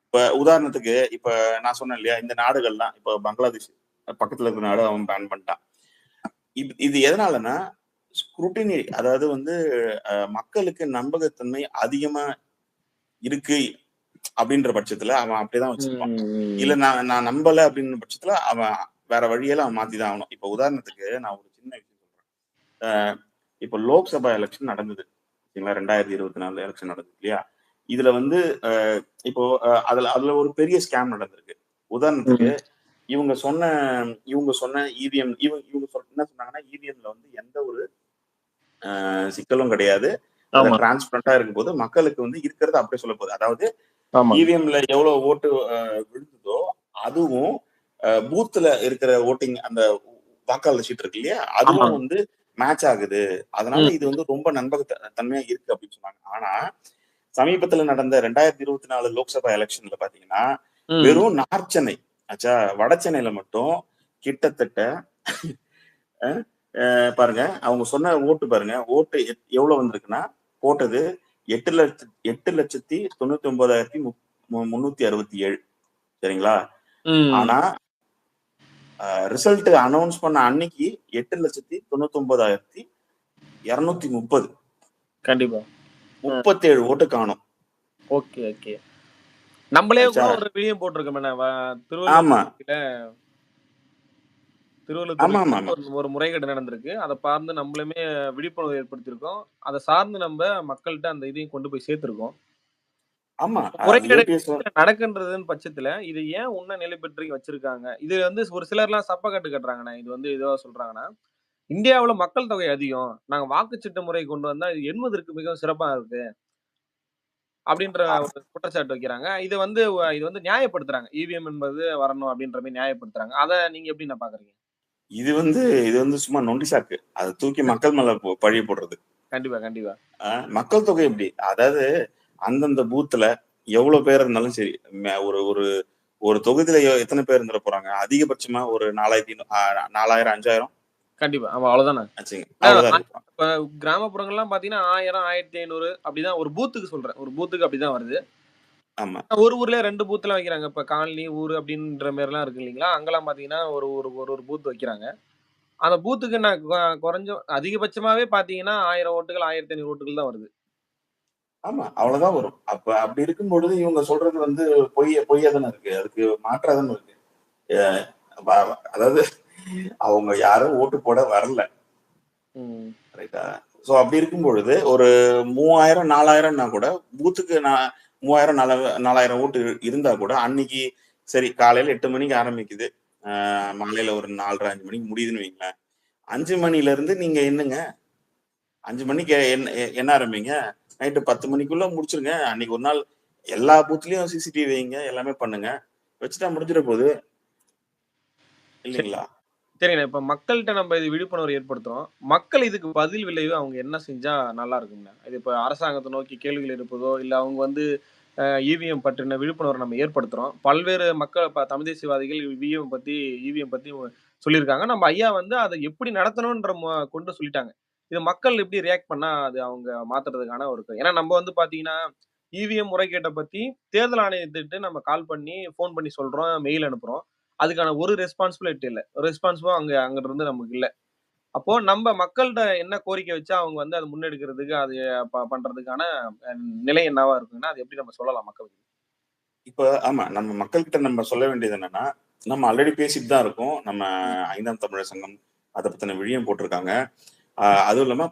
இப்ப உதாரணத்துக்கு இப்ப நான் சொன்னேன் இல்லையா? இந்த நாடுகள்லாம் இப்ப பங்களாதேஷ் பக்கத்துல இருக்கிற நாடு அவன் பேன் பண்ணிட்டான். இது எதனாலன்னா, ஸ்க்ரூட்டினி அதாவது வந்து மக்களுக்கு நம்பகத்தன்மை அதிகமா இருக்கு அப்படின்ற பட்சத்துல அவன் அப்படிதான் வச்சிருப்பான். இல்ல ம். நான் நம்பல அப்படின்ற பட்சத்துல அவன் வேற வழியெல்லாம் அவன் மாத்திதான் ஆகணும். இப்ப உதாரணத்துக்கு நான் ஒரு சின்ன விஷயம் சொல்றேன். இப்ப லோக்சபா எலெக்ஷன் நடந்தது. சரிங்களா? 2024 எலெக்ஷன் நடந்தது இல்லையா? இதுல வந்து இப்போ அதுல ஒரு பெரிய ஸ்கேம் நடந்திருக்கு. உதாரணத்துக்கு ம். இவங்க சொன்ன இவங்க சொன்ன இவிஎம் என்ன சொன்னாங்கன்னா, இவிஎம்ல வந்து எந்த ஒரு சிக்கலும் கிடையாது. அதுல ஆமா. டிரான்ஸ்பரண்டா இருக்கும்போது மக்களுக்கு வந்து இருக்கிறத அப்படியே சொல்ல போகுது. அதாவது ஆமாங்க. இவிஎம்ல எவ்வளவு ஓட்டு விழுந்ததோ, அதுவும் பூத்ல இருக்கிற ஓட்டிங் அந்த வாக்காளர் சீட் இருக்கு இல்லையா? அதுவும் ஆமாங்க. வந்து மேட்ச் ஆகுது. அதனால ம். இது வந்து ரொம்ப நம்பகத்தன்மையா இருக்கு அப்படின்னு சொன்னாங்க. ஆனா, சமீபத்துல நடந்த 2024 லோக்சபா எலெக்ஷன்ல பாத்தீங்கன்னா, ம். வெறும் நார்த் சென்னை ஆச்சா, வட சென்னையில மட்டும் கிட்டத்தட்ட அ பாருங்க, அவங்க சொன்ன ஓட்டு பாருங்க. ஓட்டு எவ்வளவு வந்திருக்குன்னா, போட்டது 8,99,333 367. சரிங்களா? ம். ஆனா ரிசல்ட் அனௌன்ஸ் பண்ண அன்னைக்கு 8,99,230. கண்டிப்பா. 37 ஓட்டு காணோம். Okay, okay. நம்மளே கூட ஆச்சா? ஒரு வீடியோ போட்டிருக்கோமே. திருவள்ளுவர் ஆமா. தொகுதியில திருவள்ளுவர் தொகுதியில ஆமாமாமா. ஒரு ஒரு முறைகேடு நடந்திருக்கு. அத சார்ந்து நம்மளுமே விழிப்புணர்வு ஏற்படுத்தியிருக்கோம். அத சார்ந்து நம்ப மக்கள்ட்ட அந்த இதையும் கொண்டு போய் சேர்த்திருக்கோம். ஆமா. அது முறைகேடு ஏபிஎஸ் நடக்கின்றதுன்னு பட்சத்துல, இது ஏன் இன்னும் நிலை பெற்று வச்சிருக்காங்க? இது வந்து ஒரு சிலர்லாம் சப்பக்கட்டு கட்டுறாங்கண்ணே. இது வந்து ஏதோ சொல்றாங்கன்னா, இந்தியாவுல மக்கள் தொகை அதிகம். நாங்க வாக்குச்சீட்டு முறை கொண்டு வந்தா இது எண்ணுவதற்கு மிகவும் சிறப்பா இருக்கு. அப்படின்ற அ ஒரு குற்றச்சாட்டு வைக்கிறாங்க. இது வந்து நியாயப்படுத்துறாங்க. இவிஎம் என்பது வரணும் அப்படின்ற மாரி நியாயப்படுத்துறாங்க. அத நீங்க எப்படிண்ணா பார்க்குறீங்க? இது வந்து சும்மா நொண்டி சாக்கு. அத தூக்கி மக்கள் மேல பழிய போடுறது. கண்டிப்பா, கண்டிப்பா. மக்கள் தொகை எப்படி? அதாவது அந்தந்த பூத்ல எவ்வளோ பேர் இருந்தாலும் சரி, ஒரு ஒரு ஒரு தொகுதியில எத்தன பேர் இருந்துற போறாங்க? அதிகபட்சமா ஒரு 4000, 5000 கண்டிப்பா. ஆமா அவ்வளோதானே. ஆச்சுங்க. அ அவ்வளோதான் அ இருப்பாங்க. இப்ப கிராமப்புறங்கள்லாம் பார்த்தீங்கன்னா, 1000, 1500 அப்படிதான் ஒரு பூத்துக்கு சொல்றேன். ஒரு பூத்துக்கு அப்படிதான் வருது. ஆமா. ஒரு ஊர்ல 2 பூத்லாம் வைக்கிறாங்க. இப்ப காலனி, ஊரு அப்படின்ற மாரிலாம் இருக்கு இல்லீங்களா? அங்கலாம் பார்த்தீங்கன்னா, ஒரு ஒரு ஒரு ஒரு பூத் வைக்கிறாங்க. அந்த பூத்துக்கு நான் குறைஞ்சம் அதிகபட்சமாவே பார்த்தீங்கன்னா, 1000 ஓட்டுகள், 1500 ஓட்டுகள் தான் வருது. ஆமா. அவ்வளோதான் வரும். அப்படி இருக்கும் பொழுது இவங்க சொல்றது வந்து பொய்யா தானே இருக்கு. அதுக்கு மாற்றா தானே இருக்கு. அ வ அதாவது அவங்க யாரும் ஓட்டு போட வரல. ம். ரைட்டா? ஸோ அப்படி இருக்கும் பொழுது ஒரு 3000, 4000ன்னா கூட பூத்துக்கு 3000, 4000 ஓட்டு இருந்தா கூட அன்னைக்கு சரி காலையில 8 மணிக்கு ஆரம்பிக்குது. மாலையில ஒரு 4:30, 5 மணிக்கு முடியுதுன்னு வைங்களேன். 5 மணில இருந்து நீங்க எண்ணுங்க. 5 மணிக்கு எண்ண ஆரம்பிங்க. நைட்டு 10 மணிக்குள்ள முடிச்சுருங்க. அன்னைக்கு ஒரு நாள் எல்லா பூத்லயும் சிசிடிவி வைங்க. எல்லாமே பண்ணுங்க. வச்சுட்டா முடிஞ்சிட போகுது. சரி. இல்லைங்களா? சரிண்ணே. இப்ப மக்கள்ட்ட நம்ம இது விழிப்புணர்வு ஏற்படுத்துறோம். மக்கள் இதுக்கு பதில் விளைவு அவங்க என்ன செஞ்சா நல்லா இருக்கும்ண்ணே? இது இப்ப அரசாங்கத்த நோக்கி கேள்விகள் எழுப்புதோ, இல்ல அவங்க வந்து இவிஎம் பற்றின விழிப்புணர்வு நம்ம ஏற்படுத்துறோம். பல்வேறு மக்கள் தமிழ் தேசியவாதிகள் இவிஎம் பத்தி சொல்லியிருக்காங்க. நம்ம ஐயா வந்து அத எப்படி நடத்தணுன்ற கொண்டு சொல்லிட்டாங்க. இத மக்கள் எப்படி ரியாக்ட் பண்ணா அது அவங்க மாத்துறதுக்கான ஒரு ஏன்னா நம்ம வந்து பார்த்தீங்கன்னா, இவிஎம் முறைகேட்ட பத்தி தேர்தல் ஆணையத்துக்கு நம்ம கால் பண்ணி, ஃபோன் பண்ணி சொல்றோம், மெயில் அனுப்புறோம். அதுக்கான ஒரு ரெஸ்பான்சிபிலிட்டி இல்ல. ரெஸ்பான்ஸிபும் அங்கிருந்து நமக்கு இல்ல. அப்போ நம்ம மக்கள்ட்ட என்ன கோரிக்கை வச்சா அவங்க வந்து அத முன்னெடுக்கிறதுக்கு, அது பண்றதுக்கான அ நிலை என்னவா இருக்குன்னா, அது எப்படி நம்ம சொல்லலாம் மக்களுக்கு? இப்ப ஆமா. நம்ம மக்கள்கிட்ட நம்ம சொல்ல வேண்டியது என்னன்னா, நம்ம ஆல்ரெடி பேசிட்டு தான் இருக்கோம். நம்ம ம். 5ஆம் தமிழர் சங்கம் அத பத்தின விழியம் போட்டிருக்காங்க. அதுவும் இல்லாம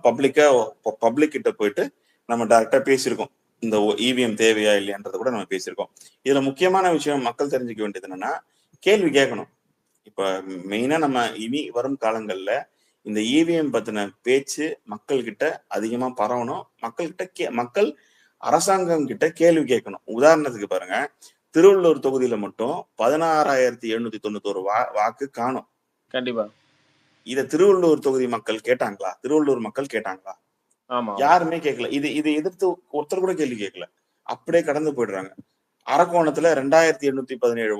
பப்ளிக் கிட்ட போயிட்டு நம்ம டைரக்ட்டா பேசியிருக்கோம். இந்த இவிஎம் தேவையா இல்லையான்றத கூட நம்ம பேசியிருக்கோம். இதுல முக்கியமான விஷயம் மக்கள் தெரிஞ்சுக்க வேண்டியது என்னன்னா, கேள்வி கேட்கணும். இப்ப மெயினா நம்ம இனி வரும் காலங்கள்ல இந்த இவிஎம் பத்தின பேச்சு மக்கள் கிட்ட அதிகமா பரவணும். மக்கள் அரசாங்கம் கிட்ட கேள்வி கேட்கணும். உதாரணத்துக்கு பாருங்க, திருவள்ளூர் தொகுதியில மட்டும் 16,791 வாக்கு காணோம். கண்டிப்பா. இத திருவள்ளூர் தொகுதி மக்கள் கேட்டாங்களா? திருவள்ளூர் மக்கள் கேட்டாங்களா? ஆமா, ஆமா. யாருமே கேட்கல. இது எதிர்த்து ஒருத்தர் கூட கேள்வி கேட்கல. அப்படியே கடந்து போயிடுறாங்க. அரக்கோணத்துல 2,817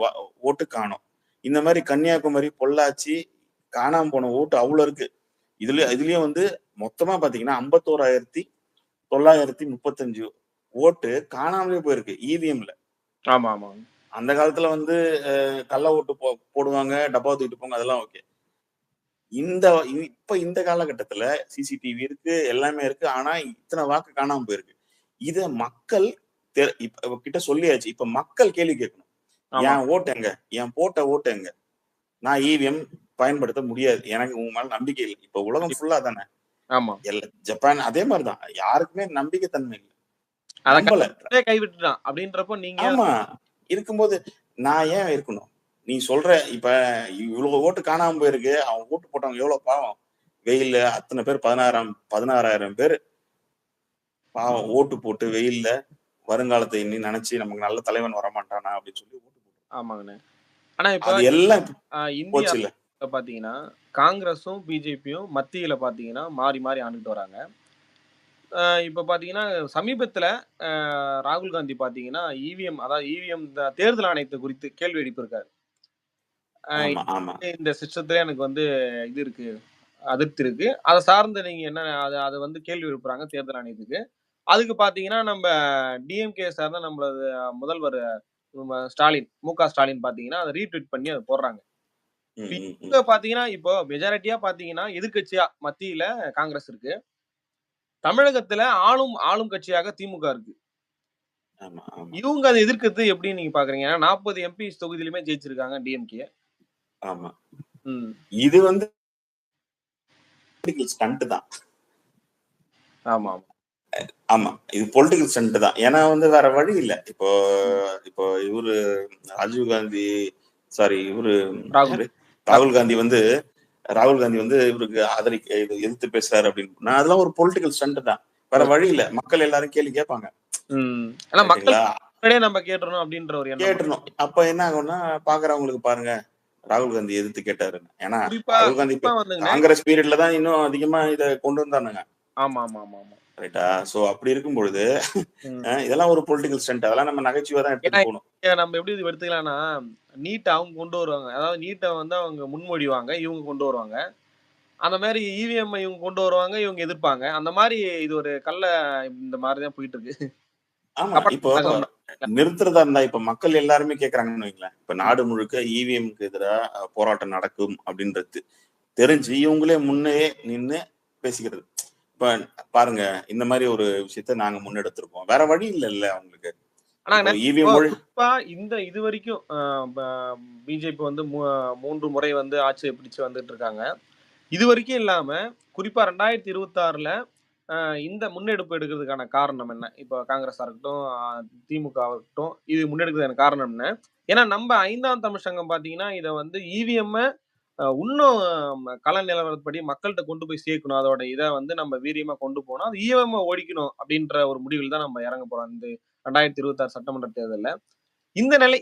ஓட்டு காணோம். இந்த மாரி கன்னியாகுமரி, பொள்ளாச்சி காணாம போன ஓட்டு அவ்வளோ இருக்கு. இதுலயும் வந்து மொத்தமா பாத்தீங்கன்னா 51,935 ஓட்டு காணாமலே போயிருக்கு இவிஎம்ல. ஆமா, ஆமா. அந்த காலத்துல வந்து கள்ள ஓட்டு போடுவாங்க, டப்பா தூக்கிட்டு போங்க அதெல்லாம் ஓகே. இந்த இப்ப இந்த காலகட்டத்துல சிசிடிவி இருக்கு, எல்லாமே இருக்கு. ஆனா இத்தன வாக்கு காணாம போயிருக்கு. இத மக்கள் இப்ப கிட்ட சொல்லியாச்சு. இப்ப மக்கள் கேள்வி கேட்கணும். ஆமா, என் ஓட்டு எங்க? என் போட்ட ஓட்டு எங்க? நான் இவிஎம் பயன்படுத்த முடியாது. எனக்கு உங்க மேல நம்பிக்கை இல்ல. இப்ப உலகம் கண்டிப்பா. ஃபுல்லா தானே. ஆமா. ஜப்பான் அதே மாரி தான். யாருக்குமே நம்பிக்கை தன்மை இல்ல. அத நம்பல. கைவிட்டுட்டான். அப்படின்றப்போ நீங்க ஏன் ஆமா. இருக்கும்போது நான் ஏன் இருக்கணும்? நீ சொல்ற இப்ப இவ்வளவு ஓட்டு காணாம போயிருக்கு. அவன் ஓட்டு போட்டவங்க எவ்வளவு பாவம். வெயில்ல அத்தன பேர் 16,000 பேர் பாவம் ஓட்டு போட்டு வெயில்ல வருங்காலத்த எண்ணி நெனச்சு நமக்கு நல்ல தலைவன் வரமாட்டானா அப்படின்னு சொல்லி ஓட்டு போட்டு ஆமாங்கண்ணே. ஆனா இப்ப அது எல்லாம் இந்தியா போச்சுல்ல. பார்த்தீங்கன்னா, காங்கிரஸும், பிஜேபியும் மத்தியில பார்த்தீங்கன்னா, மாறி மாறி ஆண்டுட்டு வராங்க. இப்ப பார்த்தீங்கன்னா, சமீபத்தில ராகுல் காந்தி பார்த்தீங்கன்னா, இவிஎம் தேர்தல் ஆணையத்த குறித்து கேள்வி எழுப்பியிருக்காரு. அ ஆமா, ஆமா. இந்த சிஸ்டத்திலே எனக்கு வந்து இது இருக்கு, அதிருப்தி இருக்கு. அத சார்ந்து நீங்க என்ன அத அத வந்து கேள்வி எழுப்புறாங்க தேர்தல் ஆணையத்துக்கு. அதுக்கு பாத்தீங்கன்னா நம்ம டிஎம்கே சார்ந்த நம்மளது முதல்வர் ஸ்டாலின், மு.க.ஸ்டாலின் பாத்தீங்கன்னா அதை ரீட்வீட் பண்ணி அதை போடுறாங்க. ம், ம், ம். இப்ப பாத்தீங்கன்னா இப்போ மெஜாரிட்டியா பாத்தீங்கன்னா எதிர்க்கட்சியா மத்தியில காங்கிரஸ் இருக்கு. தமிழகத்துல ஆளும் கட்சியாக திமுக இருக்கு. ஆமா, ஆமா, இவங்க அதை எதிர்க்கிறது எப்படின்னு நீங்க பாக்குறீங்க? ஏன்னா 40 எம்பிஸ் தொகுதியிலுமே ஜெயிச்சிருக்காங்க டிஎம்கே. ஆமா. ம். இது வந்து பொலிட்டிக்கல் ஸ்டண்ட் தான். ஆமா, ஆமா. ஆமா. இது பொலிட்டிக்கல் ஸ்டண்ட் தான். ஏன்னா வந்து வேற வழி இல்ல. இப்போ இப்போ இவரு ராஜீவ் காந்தி இவரு ராகுல். யாரு? ராகுல் காந்தி வந்து இவருக்கு எதிர்த்து பேசுறாரு அப்படின்னு அதெல்லாம் ஒரு பொலிட்டிக்கல் ஸ்டண்ட் தான். வேற ம். வழி இல்ல. மக்கள் எல்லாரும் கேள்வி கேட்பாங்க. ஆனா மக்கள் ரைட்டுங்களா? முன்னாடியே நம்ம கேட்டுறணும் அப்படின்ற ஒரு எண்ணம். கேட்டுறணும். அப்ப என்ன ஆகும்னா பாக்குறவங்களுக்கு பாருங்க ராகுல் காந்தி எதிர்த்து கேட்டாருன்னு. ஏன்னா ராகுல் காந்தி குறிப்பா வந்துங்கண்ணே. காங்கிரஸ் பீரியட்ல தான் இன்னும் அதிகமா இத கொண்டு வந்தானுங்க. ஆமா, ஆமா, ஆமா, ஆமா. ரைட்டா? சோ அப்படி இருக்கும் பொழுது ம். இதெல்லாம் ஒரு பொலிட்டிக்கல் ஸ்டண்ட். அதெல்லாம் நம்ம நகைச்சுவையா தான் ஏன்னா எடுத்துட்டு போகணும். நம்ம எப்படி இது எடுத்துக்கலாம்னா, நீட்ட அவங்க கொண்டு வருவாங்க. அதாவது நீட்ட வந்து அவங்க முன்மொழிவாங்க, இவங்க கொண்டு வருவாங்க. அந்த மாரி இவிஎம் இவங்க கொண்டு வருவாங்க, இவங்க எதிர்ப்பாங்க. அந்த மாரி இது ஒரு இந்த மாரி தான் போயிட்டு இருக்கு. ஆமா. இப்போ கப்ப நிறுத்துறதா இருந்தா இப்ப மக்கள் எல்லாருமே கேக்குறாங்கன்னு வைங்களேன். இப்ப நாடு முழுக்க இவிஎம்க்கு எதிரா போராட்டம் நடக்கும் அப்படின்றது தெரிஞ்சு இவங்களே முன்னே நின்னு பேசிக்கிறது. இப்ப பாருங்க இந்த மாதிரி ஒரு விஷயத்த நாங்க முன்னெடுத்திருக்கோம். வேற வழி இல்லல்ல அவங்களுக்கு. ஆனா இப்போ இவிஎம் மொழி குறிப்பா இதுவரைக்கும் பிஜேபி வந்து 3 முறை வந்து ஆட்சியை பிடிச்சு வந்துட்டு இருக்காங்க. இதுவரைக்கும் இல்லாம குறிப்பா 2026ல இந்த முன்னெடுப்பு எடுக்கிறதுக்கான காரணம் என்ன? இப்போ காங்கிரஸா இருக்கட்டும், திமுகவா இருக்கட்டும், இது முன்னெடுக்கிறதுக்கான காரணம் என்ன? ஏன்னா நம்ம 5ஆம் தமிழ் சங்கம் பார்த்தீங்கன்னா, இத வந்து இவிஎம்ம இன்னும் கள நிலவரப்படி மக்கள்ட்ட கொண்டு போய் சேர்க்கணும். அதோட இத வந்து நம்ம வீரியமா கொண்டு போணும். அது இவிஎம்ம ஒழிக்கணும் அப்படின்ற ஒரு முடிவில் தான் நம்ம இறங்க போறோம். இந்த 2026 சட்டமன்ற தேர்தல்ல.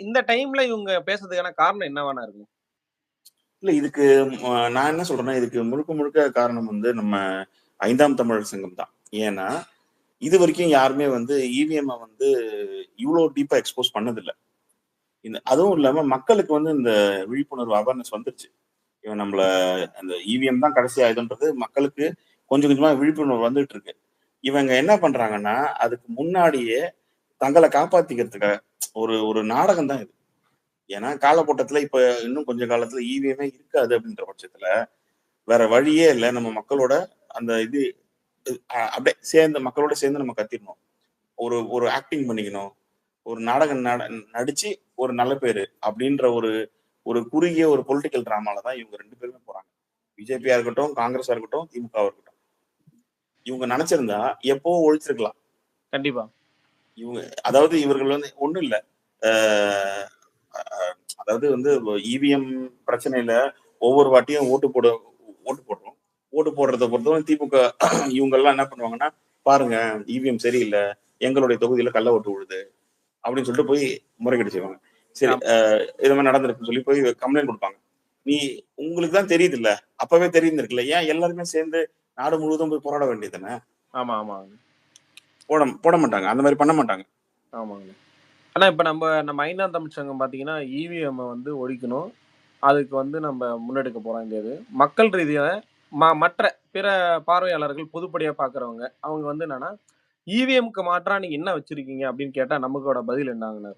இந்த டைம்ல இவங்க பேசுறதுக்கான காரணம் என்னவாண்ணா இருக்கும்? இல்ல இதுக்கு நான் என்ன சொல்றேன்னா, இதுக்கு முழுக்க முழுக்க காரணம் வந்து நம்ம 5ஆம் தமிழர் சங்கம் தான். ஏன்னா, இதுவரைக்கும் யாருமே வந்து இவிஎம்ம வந்து இவ்ளோ டீப்பா எக்ஸ்போஸ் பண்ணதில்ல. அதுவும் இல்லாம மக்களுக்கு வந்து இந்த விழிப்புணர்வு அவேர்னஸ் வந்துருச்சு. இவன் நம்மள அந்த இவிஎம் தான் கடைசி ஆயுதம்ன்றது மக்களுக்கு கொஞ்சம் கொஞ்சமா விழிப்புணர்வு வந்துட்டு இருக்கு. இவங்க என்ன பண்றாங்கன்னா, அதுக்கு முன்னாடியே தங்கள காப்பாத்திக்கிறதுக்காக ஒரு ஒரு நாடகம் தான் இது. ஏன்னா காலகட்டத்துல இப்ப இன்னும் கொஞ்ச காலத்துல இவிஎம்மே இருக்காது அப்படின்ற பட்சத்துல வேற வழியே இல்ல. நம்ம மக்களோட அந்த இது அப்படியே சேர்ந்து மக்களோட சேர்ந்து நம்ம கத்திடணும். ஒரு ஒரு ஆக்டிங் பண்ணிக்கணும். ஒரு நாடகம் நடிச்சு ஒரு நல்ல பேரு அப்படின்ற ஒரு ஒரு குறுகிய ஒரு பொலிட்டிக்கல் டிராமால தான் இவங்க 2 பேருமே போறாங்க. பிஜேபியா இருக்கட்டும், காங்கிரஸா இருக்கட்டும், திமுகவா இருக்கட்டும். இவங்க நினைச்சிருந்தா எப்பவோ ஒழிச்சிருக்கலாம். கண்டிப்பா. இவங்க அதாவது இவர்கள் வந்து ஒண்ணும் இல்ல. அஹ் அதாவது வந்து இவிஎம் பிரச்சனையில ஒவ்வொரு வாட்டியும் ஓட்டு போடுறோம். ஓட்டு போடுறத பொறுத்தவரை திமுக இவங்க எல்லாம் என்ன பண்ணுவாங்கன்னா, பாருங்க இவிஎம் சரியில்லை, எங்களுடைய தொகுதியில கள்ள ஓட்டு விழுது அப்படின்னு சொல்லிட்டு போய் முறைகேடு செய்வாங்க. சரி இது மாதிரி நடந்திருக்குன்னு சொல்லி போய் கம்ப்ளைண்ட் கொடுப்பாங்க. நீ உங்களுக்கு தான் தெரியுது இல்ல, அப்பவே தெரியுதுருக்குல்ல, ஏன் எல்லாருமே சேர்ந்து நாடு முழுவதும் போய் போராட வேண்டியதுதானே? ஆமா, ஆமா. போட மாட்டாங்க. அந்த மாதிரி பண்ண மாட்டாங்க. ஆமாங்க. ஆனா இப்ப நம்ம 5ஆம் தமிழ் சங்கம் பார்த்தீங்கன்னா, இவிஎம்ம வந்து ஒழிக்கணும். அதுக்கு வந்து நம்ம முன்னெடுக்க போறோம் இந்த இது. மக்கள் ரீதியா மற்ற பிற பார்வையாளர்கள் பொதுப்படையா பார்க்கிறவங்க, அவங்க வந்து என்னன்னா, இவிஎம்க்கு மாற்றா நீங்க என்ன வச்சிருக்கீங்க அப்படின்னு கேட்டா நமக்கோட பதில் என்னங்கண்ணா?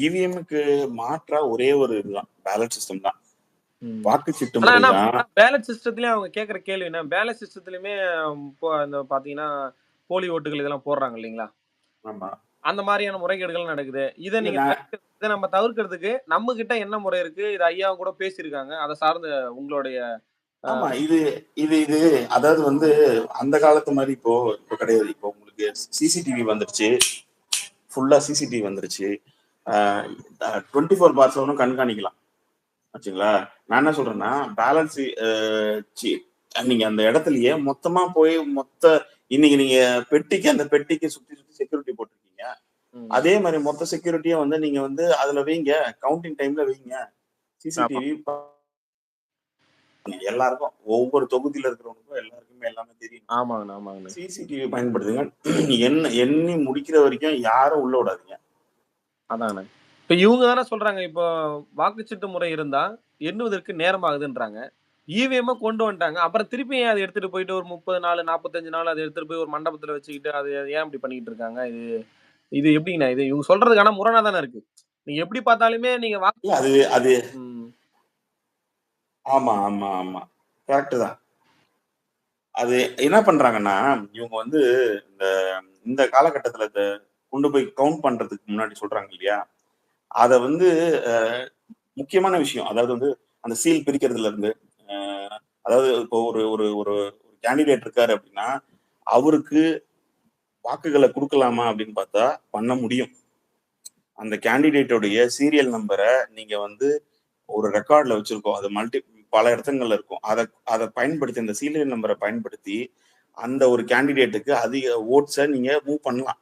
இவிஎம்க்கு மாற்றா ஒரே ஒரு இதுதான், பேலட் சிஸ்டம் தான். ம். வாக்குச்சீட்டு ஆனா முறை ஆனா தான். பேலட் சிஸ்டத்திலயும் அவங்க கேட்கிற கேள்வி என்ன? பேலட் சிஸ்டத்திலயுமே இப்போ அந்த பார்த்தீங்கன்னா, போலி ஓட்டுகள் இதெல்லாம் போடுறாங்க இல்லைங்களா? ஆமா. அந்த மாரியான முறைகேடுகள் நடக்குது. இல்ல நான் இத நம்ம தவிர்க்கிறதுக்கு நம்ம கிட்ட என்ன முறை இருக்கு? இது ஐயாவும் கூட பேசியிருக்காங்க. அத சார்ந்த உங்களுடைய அ ஆமா. இது இது இது அதாவது வந்து அந்த காலத்து மாதிரி இப்போ இப்போ கிடையாது. இப்போ உங்களுக்கு சிசிடிவி வந்துருச்சு. ஃபுல்லா சிசிடிவி வந்துருச்சு. 24/7 கண்காணிக்கலாம். ஆச்சுங்களா? நான் என்ன சொல்றேன்னா, பேலன்ஸ் சி நீங்க அந்த இடத்துலயே மொத்தமா போய் இன்னைக்கு நீங்க அந்த பெட்டிக்கு சுத்தி சுத்தி செக்யூரிட்டி போட்டிருக்கீங்க. ம். அதே மாதிரி மொத்த செக்யூரிட்டியும் வந்து நீங்க வந்து அதுல வைங்க. கவுண்டிங் டைம்ல வைங்க. ஆமா. சிசிடிவி எல்லாருக்கும் ஒவ்வொரு தொகுதியில இருக்கிறவங்களுக்கும் எல்லாருக்குமே எல்லாமே தெரியும். ஆமாங்கண்ணா, ஆமாங்கண்ணா. சிசிடிவி பயன்படுத்துங்க. எண்ணி முடிக்கிற வரைக்கும் யாரும் உள்ள விடாதீங்க. அதாங்கண்ணா. இப்ப இவங்க தானே சொல்றாங்க, இப்போ வாக்குச்சீட்டு முறை இருந்தா எண்ணுவதற்கு நேரம் ஆகுதுன்றாங்க. இவிஎம் கொண்டு வந்துட்டாங்க. அப்புறம் திருப்பி ஏன் அத எடுத்துட்டு போயிட்டு ஒரு 30 நாள், 45 நாள் அத எடுத்துட்டு போய் ஒரு மண்டபத்துல வச்சுக்கிட்டு, அது ஏன் இப்படி பண்ணிட்டு இருக்காங்க? இது இது எப்படிங்கண்ணா? இது இவங்க சொல்றதுக்கு ஆனா முரணா தானே இருக்கு. நீங்க எப்படி பார்த்தாலுமே நீங்க இல்ல அது அது ம். ஆமா, ஆமா, ஆமா. கரெக்ட் தான். அது என்ன பண்றாங்கன்னா, இவங்க வந்து இந்த இந்த காலகட்டத்துல கொண்டு போய் கவுண்ட் பண்றதுக்கு முன்னாடி சொல்றாங்க இல்லையா? அத வந்து அ முக்கியமான விஷயம். அதாவது வந்து அந்த சீல் பிரிக்கிறதுல இருந்து, அ அதாவது இப்போ ஒரு ஒரு ஒரு கேண்டிடேட் இருக்காரு அப்படின்னா, அவருக்கு வாக்குகள குடுக்கலாமா அப்படின்னு பார்த்தா, பண்ண முடியும். அந்த கேண்டிடேட்டோடைய சீரியல் நம்பர நீங்க வந்து ஒரு ரெக்கார்ட்ல வச்சிருக்கோம். அது பல இடத்துங்கள்ல இருக்கும். அத அத பயன்படுத்தி அந்த சீரியல் நம்பர பயன்படுத்தி, அந்த ஒரு கேண்டிடேட்டுக்கு அதிக வோட்ஸ நீங்க மூவ் பண்ணலாம்.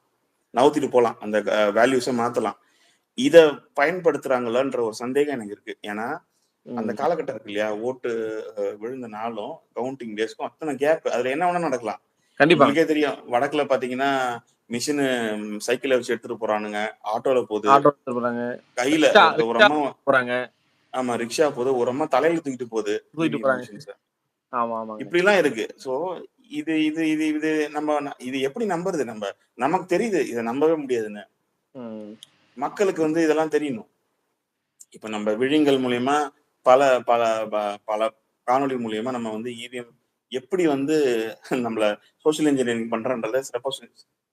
நவுத்திட்டு போலாம். அந்த வேல்யூஸ மாத்தலாம். இத பயன்படுத்துறாங்களான்ற ஒரு சந்தேகம் எனக்கு இருக்கு. ஏன்னா, அந்த ம். காலகட்டம் இருக்கு இல்லையா? ஓட்டு விழுந்த நாளும், கவுண்டிங் டேஸ்க்கும் அத்தன கேப். அதுல என்ன வேணா நடக்கலாம். கண்டிப்பாங்க. உங்களுக்கே தெரியும். வடக்குல பார்த்தீங்கன்னா, மிஷினு சைக்கிள வச்சு எடுத்துட்டு போறானுங்க. ஆட்டோல போது. ஆட்டோ எடுத்துட்டு போறாங்க. கையில ரிக்ஷா ஒரு ரிக்ஷா அம்மா போறாங்க. ஆமா ரிக்ஷா போது. ஒரு அம்மா தலையில தூக்கிட்டு போது. தூக்கிட்டு இவிஎம் போறாங்க. மிஷின்ஸ. ஆமா, ஆமாங்கண்ணே. இப்படிலாம் இருக்கு. ஸோ இது இது இது இது இது எப்படி நம்புறது நம்ப? நமக்கு தெரியுது. இத நம்பவே முடியாதுன்னு. ம். மக்களுக்கு வந்து இதெல்லாம் தெரியணும். இப்ப நம்ம விழிங்கள் மூலியமா பல பல ப பல காணொளி மூலியமா நம்ம வந்து இவிஎம் எப்படி வந்து நம்மள சோசியல் இன்ஜினியரிங் பண்றன்றத சிறப்பா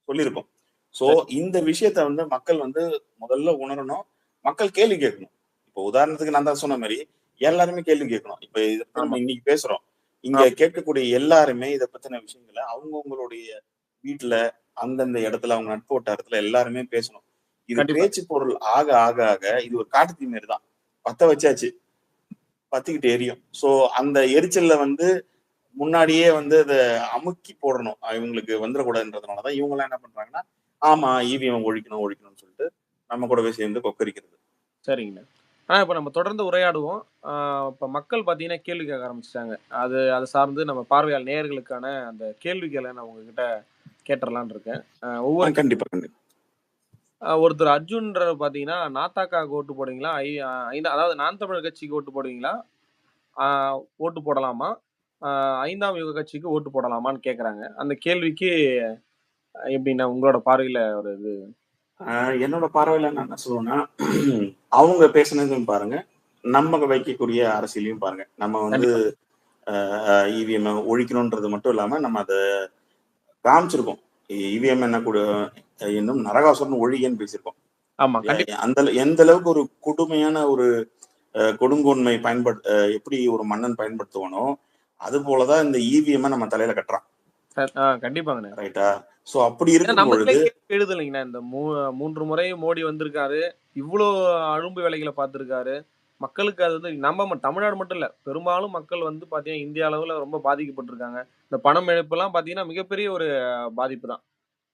சொல்லியிருக்கோம். ஸோ சரி. இந்த விஷயத்த வந்து மக்கள் வந்து முதல்ல உணரணும். மக்கள் கேள்வி கேட்கணும். இப்போ உதாரணத்துக்கு நான் தான் சொன்ன மாரி, எல்லாருமே கேள்வி கேட்கணும். இப்ப இத பத்தி ஆமா. நம்ம இன்னைக்கு பேசுறோம். இங்க ஆமா. கேட்கக்கூடிய எல்லாருமே இத பத்தின விஷயங்கள அவங்கவங்களுடைய வீட்ல, அந்தந்த இடத்துல, அவங்க நட்பு வட்டாரத்துல எல்லாருமே பேசணும். இது கண்டிப்பா. பேச்சு பொருள் ஆக, ஆக, ஆக இது ஒரு காட்டு தீ மாரி தான். பத்த வச்சாச்சு. பத்திக்கிட்டு எரியும். ஸோ அந்த எரிச்சல்ல வந்து முன்னாடியே வந்து அத அமுக்கி போடணும். இவங்களுக்கு வந்துரக்கூடாதுன்றதுனால தான் இவங்கலாம் என்ன பண்றாங்கன்னா, ஆமா இவிஎம் ஒழிக்கணும், ஒழிக்கணும்னு சொல்லிட்டு நம்ம கூடவே சேர்ந்து கொக்கரிக்கிறது. சரிங்கண்ணே. இப்ப நம்ம தொடர்ந்து உரையாடுவோம். ஆ இப்ப மக்கள் பார்த்தீங்கன்னா, கேள்வி கேட்க ஆரம்பிச்சுட்டாங்க. அது சார்ந்து நம்ம பார்வையாளர் நேயர்களுக்கான அந்த கேள்விகள நான் உங்ககிட்ட கேட்டுறலாம்னு இருக்கேன். ஒவ்வொரு கண்டிப்பா, கண்டிப்பா. ஒருத்தர் அர்ஜுன்றவர் பார்த்தீங்கன்னா, நாத்தாக்காக்கு ஓட்டு போடுவீங்களா? அதாவது நாம் தமிழர் கட்சிக்கு ஓட்டு போடுவீங்களா? ஆ ஓட்டு போடலாமா? ஆ 5ஆம் யுக கட்சிக்கு ஓட்டு போடலாமான்னு கேட்கறாங்க. அந்த கேள்விக்கு எப்படிண்ணே உங்களோட பார்வையில ஒரு இது அ என்னோட பார்வையில நான் என்ன சொல்லுவேன்னா, அவங்க பேசுனதையும் பாருங்க. நம்ம வைக்கக்கூடிய அரசியலையும் பாருங்க. நம்ம வந்து கண்டிப்பா. இவிஎம் ஒழிக்கணும்ன்றது மட்டும் இல்லாம, நம்ம அத காமிச்சிருக்கோம். இவிஎம் என்ன இன்னும் நரகாசுரன் ஒழிகன்னு பேசியிருக்கோம். ஆமா. கண்டிப்பா. எந்த அளவுக்கு ஒரு கொடுமையான ஒரு கொடுங்கோன்மை எப்படி ஒரு மன்னன் பயன்படுத்துவானோ, அதுபோல தான் இந்த இவிஎம்ம நம்ம தலையில கட்டுறான். கண்டிப்பாங்கண்ணே. ரைட்டா? ஸோ அப்படி ஏன்னா இருக்கும் நமக்குள்ளே பொழுது கேள்வி எழுது இல்லைங்கண்ணா. இந்த 3 முறை மோடி வந்திருக்காரு. இவ்ளோ அலும்பு வேலைகள பார்த்திருக்காரு. மக்களுக்கு அது வந்து தமிழ்நாடு மட்டும் இல்ல. பெரும்பாலும் மக்கள் வந்து பார்த்தீங்கன்னா, இந்திய அளவுல ரொம்ப பாதிக்கப்பட்டுருக்காங்க. இந்த பணம் இழப்புலாம் பார்த்தீங்கன்னா, மிகப்பெரிய ஒரு பாதிப்பு தான்.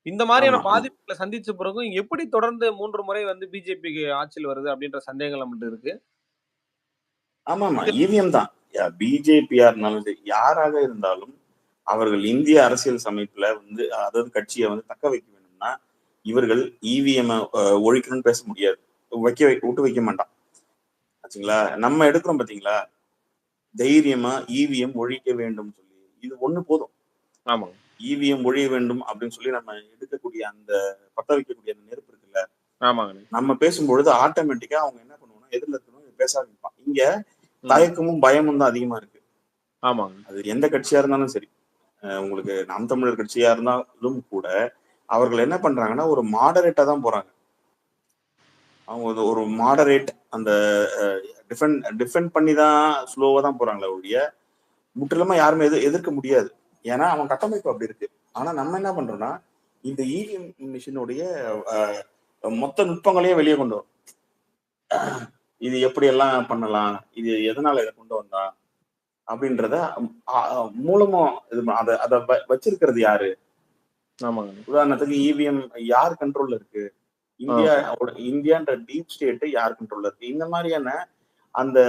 இந்த மாரியான ஆமா, ஆமா. பாதிப்புகள சந்திச்ச பிறகும், எப்படி தொடர்ந்து 3 முறை வந்து பிஜேபிக்கு ஆட்சியில் வருது அப்படின்ற சந்தேகங்கள் நம்மள்ட்ட இருக்கு. ஆமாமா. இது இவிஎம் தான். பிஜேபியா இருந்தாலும் சரி, யாராக இருந்தாலும் அவர்கள் இந்திய அரசியல் சமயத்துல வந்து அதாவது கட்சிய வந்து தக்க வைக்க வேண்டும்னா, இவர்கள் இவிஎம்ம ஒழிக்கணும்னு பேச முடியாது. விட்டு வைக்க மாட்டான். ஆச்சுங்களா? நம்ம எடுக்கிறோம் பார்த்தீங்களா? தைரியமா இவிஎம் ஒழிக்க வேண்டும் சொல்லி. இது ஒண்ணு போதும். ஆமாங்க, இவிஎம் ஒழிய வேண்டும் அப்படின்னு சொல்லி நம்ம எடுக்கக்கூடிய அந்த பத்த வைக்கக்கூடிய அந்த நெருப்பு இருக்குல்ல, ஆமாங்கண்ணே. நம்ம பேசும்பொழுது ஆட்டோமேட்டிக்கா அவங்க என்ன பண்ணுவாங்கன்னா, எதிர்ல இருக்கிறவங்க பேச ஆரம்பிப்பான். இங்க ம். தயக்கமும், பயமும் தான் அதிகமா இருக்கு. ஆமாங்க. அது எந்த கட்சியா இருந்தாலும் சரி. உங்களுக்கு நாம் தமிழர் கட்சியா இருந்தாலும் கூட, அவர்கள் என்ன பண்றாங்கன்னா, ஒரு மாடரேட்டா தான் போறாங்க. அவங்க ஒரு மாடரேட் அந்த அ டிஃபெண்ட் பண்ணி தான் ஸ்லோவா தான் போறாங்களே ஒழிய, முற்றிலுமா யாருமே எதிர்க்க முடியாது. ஏன்னா, அவன் கட்டமைப்பு அப்படி இருக்கு. ஆனா நம்ம என்ன பண்றோம்னா, இந்த இவிஎம் மிஷினுடைய அ மொத்த நுட்பங்களையும் வெளிய கொண்டு வரோம். இது எப்படியெல்லாம் பண்ணலாம்? இது எதனால இத கொண்டு வந்தான்? அப்படின்றத அ அ மூலமா அத அத வச்சிருக்கிறது யாரு? ஆமாங்கண்ணே. உதாரணத்துக்கு இவிஎம் யார் கண்ட்ரோல்ல இருக்கு? ஆ. இந்தியான்ற டீப் ஸ்டேட் யார் கண்ட்ரோல்ல இருக்கு? இந்த மாரியான அந்த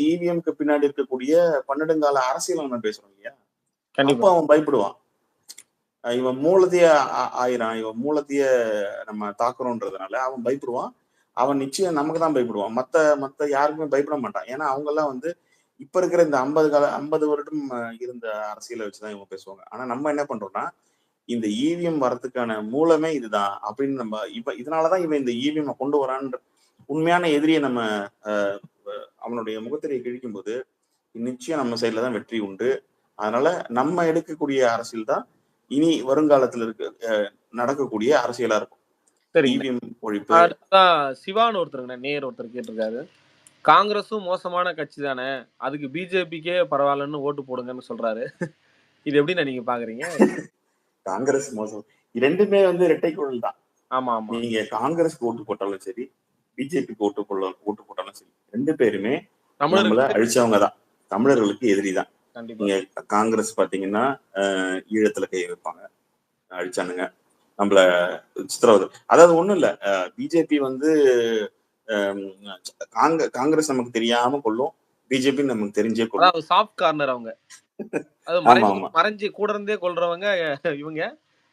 இவிஎம்க்கு பின்னாடி இருக்கக்கூடிய பன்னெடுங்கால அரசியல் நம்ம பேசுறோம் இல்லையா? அப்ப கண்டிப்பா. அவன் பயப்படுவான். இவன் மூலத்தையே ஆயிரான். இவன் மூலத்தையே நம்ம தாக்குறோம்ன்றதுனால அவன் பயப்படுவான். அவன் நிச்சயம் நமக்கு தான் பயப்படுவான். மத்த மத்த யாருக்குமே பயப்பட மாட்டான். ஏன்னா அவங்கலாம் வந்து இப்ப இருக்கிற இந்த 50 வருடம் இருந்த அரசியலை வச்சுதான் இவங்க பேசுவாங்க. ஆனா நம்ம என்ன பண்றோம்னா, இந்த இவிஎம் வரதுக்கான மூலமே இதுதான் அப்படின்னு நம்ம இப்ப இதனாலதான் இவன் இந்த இவிஎம் கொண்டு வரான்ற உண்மையான எதிரியை நம்ம அஹ், அவனுடைய முகத்திரையை கிழிக்கும் போது நிச்சயம் நம்ம சைட்ல தான் வெற்றி உண்டு. அதனால நம்ம எடுக்கக்கூடிய அரசியல் தான் இனி வருங்காலத்துல நடக்கக்கூடிய அரசியலா இருக்கும். சரிங்கண்ணே. இவிஎம் ஒழிப்பு. அடுத்ததா சிவான்னு ஒருத்தருங்கண்ணே, நேயர் ஒருத்தர் கேட்டிருக்காரு. காங்கிரஸும் மோசமான கட்சி தானே, அதுக்கு பிஜேபிக்கே பரவாயில்லன்னு ஓட்டு போடுங்கன்னு சொல்றாரு. இது எப்படிண்ணே நீங்க பாக்குறீங்க? காங்கிரஸ் மோசம். ரெண்டுமே இரட்டை குழல் தான். ஆமா ஆமா. நீங்க காங்கிரஸ்க்கு ஓட்டு போட்டாலும் சரி, பிஜேபிக்கு ஓட்டு போட்டாலும் சரி, 2 பேருமே நம்மள தமிழருக்கு அழிச்சவங்க தான். தமிழர்களுக்கு எதிரி தான். கண்டிப்பா. நீங்க காங்கிரஸ் பாத்தீங்கன்னா ஈழத்துல கை வைப்பாங்க, அழிச்சானுங்க நம்மள சித்திரவதை. அதாவது ஒண்ணும் இல்ல, பிஜேபி காங்கிரஸ் நமக்கு தெரியாம கொள்ளும், பிஜேபி நமக்கு தெரிஞ்சே கொள்ளும். அதாவது சாஃப்ட் கார்னர் அவங்க. அது ஆமா ஆமா மறைஞ்சு கூட இருந்தே கொல்றவங்க இவங்க.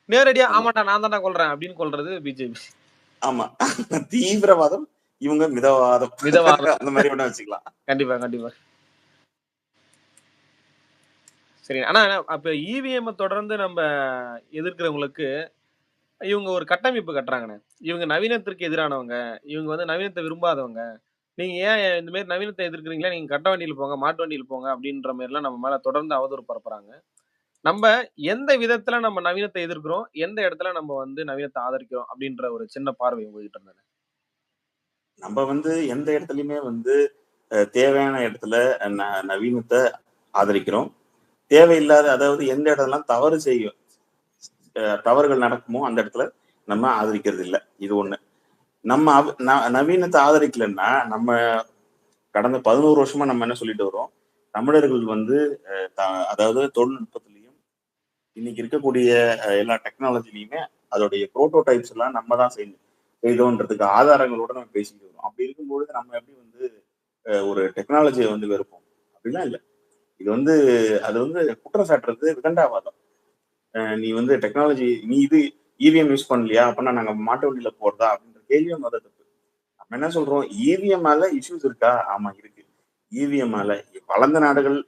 நேரடியா ஆமா ஆமாட்டா நான் தான்டா கொல்றேன் அப்படின்னு கொல்றது பிஜேபி. ஆமா. தீவிரவாதம், இவங்க மிதவாதம். மிதவாதம். அந்த மாதிரி வேணா வச்சுக்கலாம். கண்டிப்பா கண்டிப்பா. சரி. ஆனா அப்ப இவிஎம் தொடர்ந்து நம்ம எதிர்க்கிறவங்களுக்கு இவங்க ஒரு கட்டமைப்பு கட்டுறாங்கண்ணே. இவங்க நவீனத்திற்கு எதிரானவங்க. இவங்க நவீனத்த விரும்பாதவங்க. நீங்க ஏன் இந்த மாரி நவீனத்த எதிர்க்கிறீங்களா? நீங்க கட்ட வண்டியில போங்க, மாட்டு வண்டியில போங்க அப்படின்ற மாரிலாம் நம்ம மேல தொடர்ந்து அவதூறு பரப்புறாங்க. நம்ப எந்த விதத்துல நம்ம நவீனத்த எதிர்க்கிறோம்? எந்த இடத்துல நம்ம நவீனத்த ஆதரிக்கிறோம்? அப்படின்ற ஒரு சின்ன பார்வை உங்ககிட்ட இருந்தது. நம்ம எந்த இடத்துலயுமே தேவையான இடத்துல நவீனத்தை ஆதரிக்கிறோம். தேவையில்லாத, அதாவது எந்த இடம்லாம் தவறுகள் நடக்குமோ அந்த இடத்துல நம்ம ஆதரிக்கிறது இல்லை. இது ஒண்ணு. நம்ம நவீனத்தை ஆதரிக்கலைன்னா, நம்ம கடந்த 11 வருஷமா நம்ம என்ன சொல்லிட்டு வரோம், தமிழர்கள் அதாவது தொழில்நுட்பத்திலையும் இன்னைக்கு இருக்கக்கூடிய எல்லா டெக்னாலஜிலையுமே அதோடைய புரோட்டோடைப்ஸ் எல்லாம் நம்ம தான் செய்தோன்றதுக்கு ஆதாரங்களோட நம்ம பேசிட்டு வரோம். அப்படி இருக்கும்பொழுது நம்ம எப்படி ஒரு டெக்னாலஜியை வெறுப்போம்? அப்படிலாம் இல்லை. இது அது குற்றம் சாட்டுறது விதண்டாவாதம். நீ டெக்னாலஜி, நீ இவிஎம் யூஸ் பண்ணலையா, அப்படின்னா நாங்க மாட்டு வண்டியில போறதா அப்படின்ற கேள்வியும் தப்பு. நம்ம என்ன சொல்றோம், இவிஎம் மேல இஷ்யூஸ் இருக்கா? ஆமா இருக்கு. இவிஎம் மேல வளர்ந்த நாடுகள்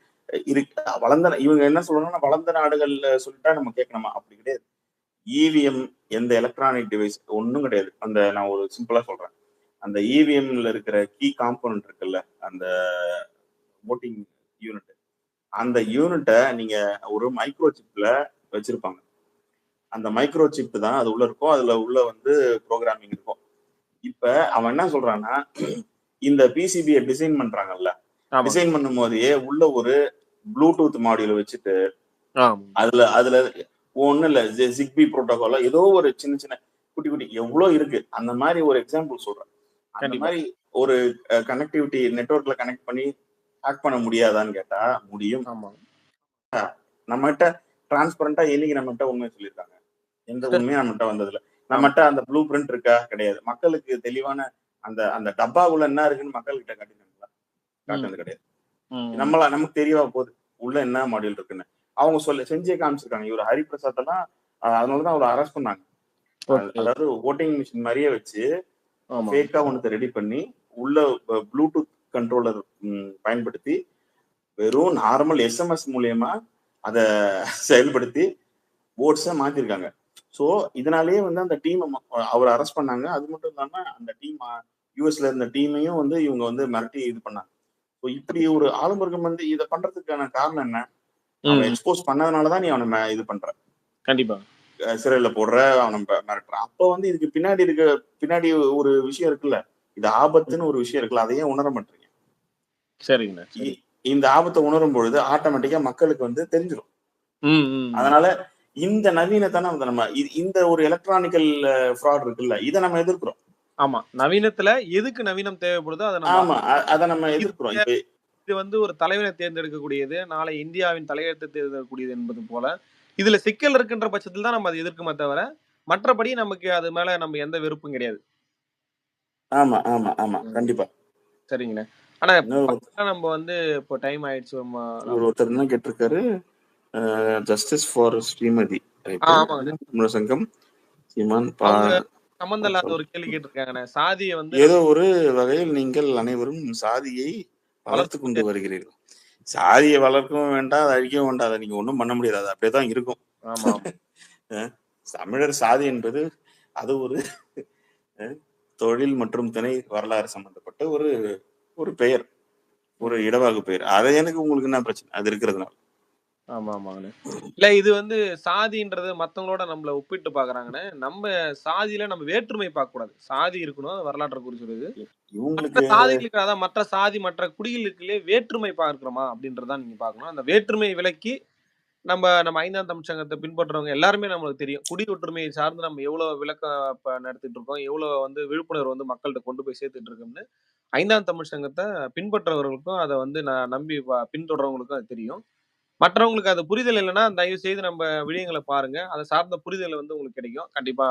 இவங்க என்ன சொல்றாங்கன்னா, வளர்ந்த நாடுகள் சொல்லிட்டா நம்ம கேட்கணுமா? அப்படி கிடையாது. இவிஎம் எந்த எலக்ட்ரானிக் டிவைஸ் ஒன்றும் கிடையாது. நான் ஒரு சிம்பிளா சொல்றேன். அந்த இவிஎம்ல இருக்கிற கீ காம்போனன்ட் இருக்குல்ல, அந்த ஓட்டிங் யூனிட், அந்த யூனிட்டை நீங்க ஒரு மைக்ரோ சிப்ல வச்சிருப்பாங்க. அந்த மைக்ரோ சிப் தான் அது உள்ள இருக்கும். அதுல உள்ள ப்ரோக்ராமிங் இருக்கும். இப்ப அவன் என்ன சொல்றான்னா, இந்த பிசிபியை டிசைன் பண்றாங்கல்ல, டிசைன் பண்ணும் போதே உள்ள ஒரு ப்ளூடூத் மாடியூல் வச்சுட்டு அதுல ஒண்ணு இல்ல, ஜிக்பி புரோட்டோகால ஏதோ ஒரு சின்ன சின்ன குட்டி குட்டி எவ்வளவு இருக்கு. அந்த மாதிரி ஒரு எக்ஸாம்பிள் சொல்றேன். அந்த மாதிரி ஒரு கனெக்டிவிட்டி நெட்வொர்க்ல கனெக்ட் பண்ணி ஹேக் பண்ண முடியாதான்னு கேட்டா முடியும். நம்மகிட்ட டிரான்ஸ்பரண்டா என்னைக்கு நம்மகிட்ட உண்மை சொல்லியிருக்காங்க? எந்த உண்மையும் நம்மகிட்ட வந்ததுல. நம்மகிட்ட அந்த ப்ளூ பிரிண்ட் இருக்கா? கிடையாது. மக்களுக்கு தெளிவான அந்த அந்த டப்பாக்குள்ள என்ன இருக்குன்னு மக்கள் கிட்ட காட்டினாங்களா? காட்டுறது கிடையாது. நமக்கு தெரியவா போகுது உள்ள என்ன மாடியூல் இருக்குன்னு. அவங்க செஞ்சே காமிச்சிருக்காங்க. இவர் ஹரிபிரசாத் எல்லாம் அதனாலதான் அவரை அரெஸ்ட் பண்ணாங்க. அதாவது ஓட்டிங் மிஷின் மாதிரியே வச்சு ஃபேக்கா ஒண்ணு ரெடி பண்ணி உள்ள ப்ளூடூத் கண்ட்ரோலர் பயன்படுத்தி வெறும் நார்மல் எஸ்எம்எஸ் மூலியமா அதை செயல்படுத்தி ஓட்ஸை மாத்திருக்காங்க. ஸோ இதனாலேயே அந்த டீம் அவர் அரெஸ்ட் பண்ணாங்க. அது மட்டும் இல்லாம அந்த டீம் யூஎஸ்ல இருந்த டீமையும் இவங்க மிரட்டி இது பண்ணாங்க. ஸோ இப்படி ஒரு ஆளுமிருகம் இதை பண்றதுக்கான காரணம் என்ன? அவனை எக்ஸ்போஸ் பண்ணதுனாலதான் நீ அவனை இது பண்ற, கண்டிப்பா சிறையில போடுற, அவனை மிரட்டுற. அப்போ இதுக்கு பின்னாடி ஒரு விஷயம் இருக்குல்ல, இது ஆபத்துன்னு ஒரு விஷயம் இருக்குல்ல, அதையே உணர மாட்டீங்க. சரிங்க. இந்த ஆபத்தை உணரும் பொழுது ஆட்டோமேட்டிக்கா மக்களுக்கு தெரிஞ்சிடும். அதனால இந்த நவீனத்தான நம்ம இந்த ஒரு எலக்ட்ரானிக்கல் ஃப்ராட் இருக்குல்ல, இதை நம்ம எதிர்க்கிறோம். ஆமா, நவீனத்துல எதுக்கு நவீனம் தேவைப்படுதோ அதை நம்ம எதிர்க்கிறோம். இப்ப இது ஒரு தலைவரை தேர்ந்தெடுக்கக்கூடியது, நாளை இந்தியாவின் தலையெழுத்தை தேர்ந்தெடுக்கக்கூடியது என்பது போல இதுல சிக்கல் இருக்கின்ற பட்சத்தில் தான் நம்ம அதை எதிர்க்குமே தவிர, மற்றபடி நமக்கு அது மேல நம்ம எந்த வெறுப்பும் கிடையாது. ஆமா ஆமா ஆமா கண்டிப்பா. சரிங்கண்ணே. ஆனா நம்ம இப்போ டைம் ஆயிடுச்சு. ஒருத்தர் என்ன கேட்டிருக்காரு, ஜஸ்டிஸ் ஃபார் ஸ்ரீமதி தமிழர் சங்கம் சீமான் சம்பந்தம் இல்லாத ஒரு கேள்வி கேட்டிருக்காங்கண்ணே. சாதியை ஏதோ ஒரு வகையில் நீங்கள் அனைவரும் சாதியை வளர்த்து கொண்டு வருகிறீர்கள். சாதியை வளர்க்கவும் வேண்டாம், அதை அழிக்கவும் வேண்டாம். அதை நீங்க ஒண்ணும் பண்ண முடியாது. அது அப்படியே தான் இருக்கும். ஆமா. அஹ் தமிழர் சாதி என்பது அது ஒரு அஹ், தொழில் மற்றும் திணை வரலாறு சம்பந்தப்பட்ட ஒரு ஒரு பெயர், ஒரு ம். இடவாகு பெயர். அதை எனக்கு உங்களுக்கு என்ன பிரச்சனை அது இருக்கிறதுனால? ஆமா, ஆமாங்கண்ணே. இல்ல இது வந்து சாதின்றது மத்தவங்களோட நம்மள ஒப்பிட்டு பார்க்குறாங்கண்ணே. நம்ம சாதியில நம்ம வேற்றுமை பார்க்கக்கூடாது. சாதி இருக்கணும். அது வரலாற்ற குறிச்சுடுது. மற்ற இவங்களுக்கு சாதிகளுக்கு அதான் மற்ற சாதி, மற்ற குடிகளுக்குள்ளே வேற்றுமை பார்க்கிறோமா? அப்படின்றத தான் நீங்க பார்க்கணும். அந்த வேற்றுமையை விலக்கி நம்ம நம்ம 5ஆம் தமிழ்ச் சங்கத்த பின்பற்றுறவங்க எல்லாருமே நம்மளுக்கு தெரியும். குடி ஒற்றுமையை சார்ந்து நம்ம எவ்வளோ விளக்கம் நடத்திட்டு இருக்கோம். எவ்வளோ வந்து விழிப்புணர்வு வந்து மக்கள்ட்ட கொண்டு போய் சேர்த்துட்டு இருக்கோம்னு 5ஆம் தமிழ்ச் சங்கத்த பின்பற்றவர்களுக்கும், அத வந்து நம்பி பின்தொடர்றவங்களுக்கும் அது தெரியும். மற்றவங்களுக்கு அது புரிதல் இல்லன்னா, தயவு செய்து நம்ம விடயங்கள பாருங்க. அத சார்ந்த புரிதல் வந்து உங்களுக்கு கிடைக்கும். கண்டிப்பா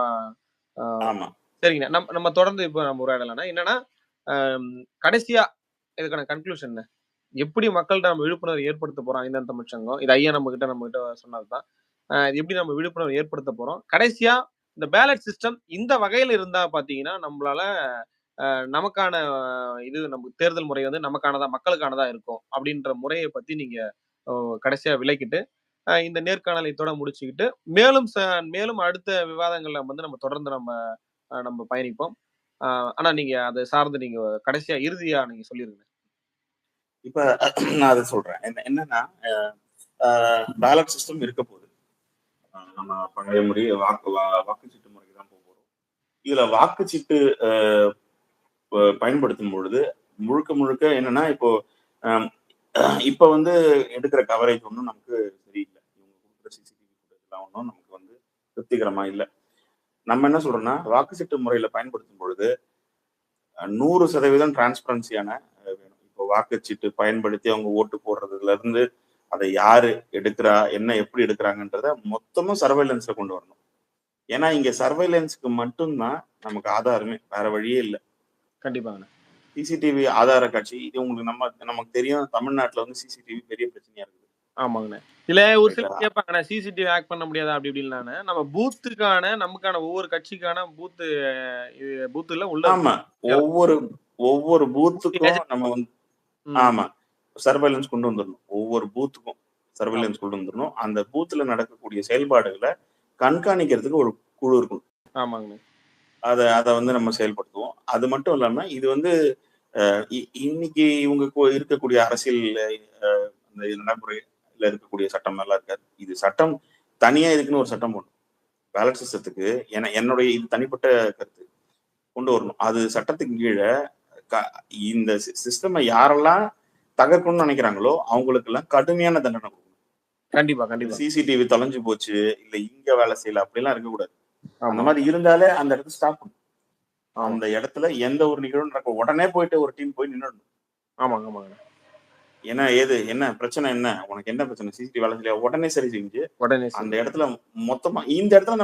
ஆ ஆமா. சரிங்கண்ணா. நம்ம தொடர்ந்து இப்ப நம்ம உரையாடலாம்ண்ணா. என்னன்னா, அம் கடைசியா இதுக்கான கன்க்ளூஷன் எப்படி மக்கள்ட்ட நம்ம விழிப்புணர்வு ஏற்படுத்த போறோம் 5ஆம் தமிழ்ச் சங்கம். இது ஐயா நம்மகிட்ட சொன்னது தான். இது எப்படி நம்ம விழிப்புணர்வு ஏற்படுத்த போறோம். கடைசியா இந்த பேலட் சிஸ்டம் இந்த வகையில இருந்தா பார்த்தீங்கன்னா, நம்மளால நமக்கான இது நமக்கு தேர்தல் முறை வந்து நமக்கானதா, மக்களுக்கானதா இருக்கும். அப்படின்ற முறைய பத்தி நீங்க அ கடைசியா விளக்கிட்டு, இந்த நேர்காணலை இத்தோட முடிச்சுக்கிட்டு, மேலும் மேலும் அடுத்த விவாதங்கள்ல வந்து நம்ம தொடர்ந்து நம்ம பயணிப்போம். அ ஆனா நீங்க அத சார்ந்து நீங்க கடைசியா இறுதியா நீங்க சொல்லிருங்க. இப்ப நான் அதை சொல்றேன். என்னன்னா பேலட் சிஸ்டம் இருக்க போகுது. நம்ம பழைய முறை வாக்குச்சீட்டு முறைக்கு தான் போக போறோம். இதுல வாக்குச்சீட்டு அஹ், பயன்படுத்தும் பொழுது முழுக்க முழுக்க என்னன்னா இப்போ அஹ், இப்ப வந்து எடுக்கிற கவரேஜ் ஒன்றும் நமக்கு சரியில்லை. இவங்க கொடுக்குற சிசிடிவி ஃபுட்டேஜ்லாம் ஒன்றும் நமக்கு வந்து திருப்திகரமா இல்லை. நம்ம என்ன சொல்றோம்னா வாக்குச்சீட்டு முறையில பயன்படுத்தும் பொழுது 100% டிரான்ஸ்பரன்சியான வேணும். இப்போ வாக்குச்சீட்டு பயன்படுத்தி அவங்க ஓட்டு போடுறதுல இருந்து அதை யாரு எடுக்கிறா, என்ன எப்படி எடுக்கிறாங்கன்றத மொத்தமும் சர்வைலன்ஸ்ல கொண்டு வரணும். ஏன்னா இங்க சர்வைலன்ஸ்க்கு மட்டும்தான் நமக்கு ஆதாரமே, வேற வழியே இல்லை. கண்டிப்பாங்க. சிசிடிவி ஆதார காட்சி இது உங்களுக்கு நமக்கு தெரியும். தமிழ்நாட்டுல வந்து சிசிடிவி பெரிய பிரச்சனையா இருக்குது. ஆமாங்கண்ணே. இதுல ஒரு ரைட்டா? சிலர் கேட்பாங்கண்ணே, சிசிடிவி ஹேக் பண்ண முடியாதா? அப்படி இப்படின்லான்னு. நம்ம பூத்துக்கான நமக்கான ஒவ்வொரு கட்சிக்கான பூத்துல உள்ள ஆமா. ஒவ்வொரு ஒவ்வொரு பூத்துக்கும் ஏஜென்ட் நம்ம வந்து ம். ஆமா. சர்வைலன்ஸ் கொண்டு வந்துரணும். ஒவ்வொரு பூத்துக்கும் ஆமா. சர்வைலன்ஸ் கொண்டு வந்துரணும். அந்த பூத்துல நடக்கக்கூடிய செயல்பாடுகள கண்காணிக்கிறதுக்கு ஒரு குழு இருக்கும். ஆமாங்கண்ணே. அத அத வந்து நம்ம செயல்படுத்துவோம். அது மட்டும் இல்லாம இது வந்து அ இ இன்னைக்கு இவங்க இருக்கக்கூடிய அரசியல் அந்த நடைமுறையில இருக்கக்கூடிய சட்டம் நல்லா இருக்காது. இது சட்டம் தனியா இதுக்குன்னு ஒரு சட்டம் போடணும். பேலட் சிஸ்டத்துக்கு என்னுடைய இது தனிப்பட்ட கருத்து. கொண்டு வரணும். அது சட்டத்துக்கு கீழ க இந்த சிஸ்டம யாரெல்லாம் தகர்க்கணும்னு நினைக்கிறாங்களோ, அவங்களுக்கெல்லாம் கடுமையான தண்டனை குடுக்கணும். கண்டிப்பா, கண்டிப்பா. சிசிடிவி தொலைஞ்சு போச்சு, இல்ல இங்க வேலை செய்யல அப்படிலாம் இருக்கக்கூடாது. அந்த ஆமா, மாரி இருந்தாலே அந்த இடத்த ஸ்டாப் பண்ணணும். ஆமா. அந்த இடத்துல எந்த ஒரு நிகழ்வும் நடக்கும். உடனே போயிட்டு ஒரு டீம் போய் நின்னுடணும். ஆமாங்க, ஆமாங்க. ஏன்னா என்ன பிரச்சனை என்ன? உனக்கு என்ன பிரச்சனை? சிசிடிவி வேலை செய்யலையா? உடனே சரி செஞ்சு, உடனே அந்த சரி. இடத்துல மொத்தமா இந்த இடத்துல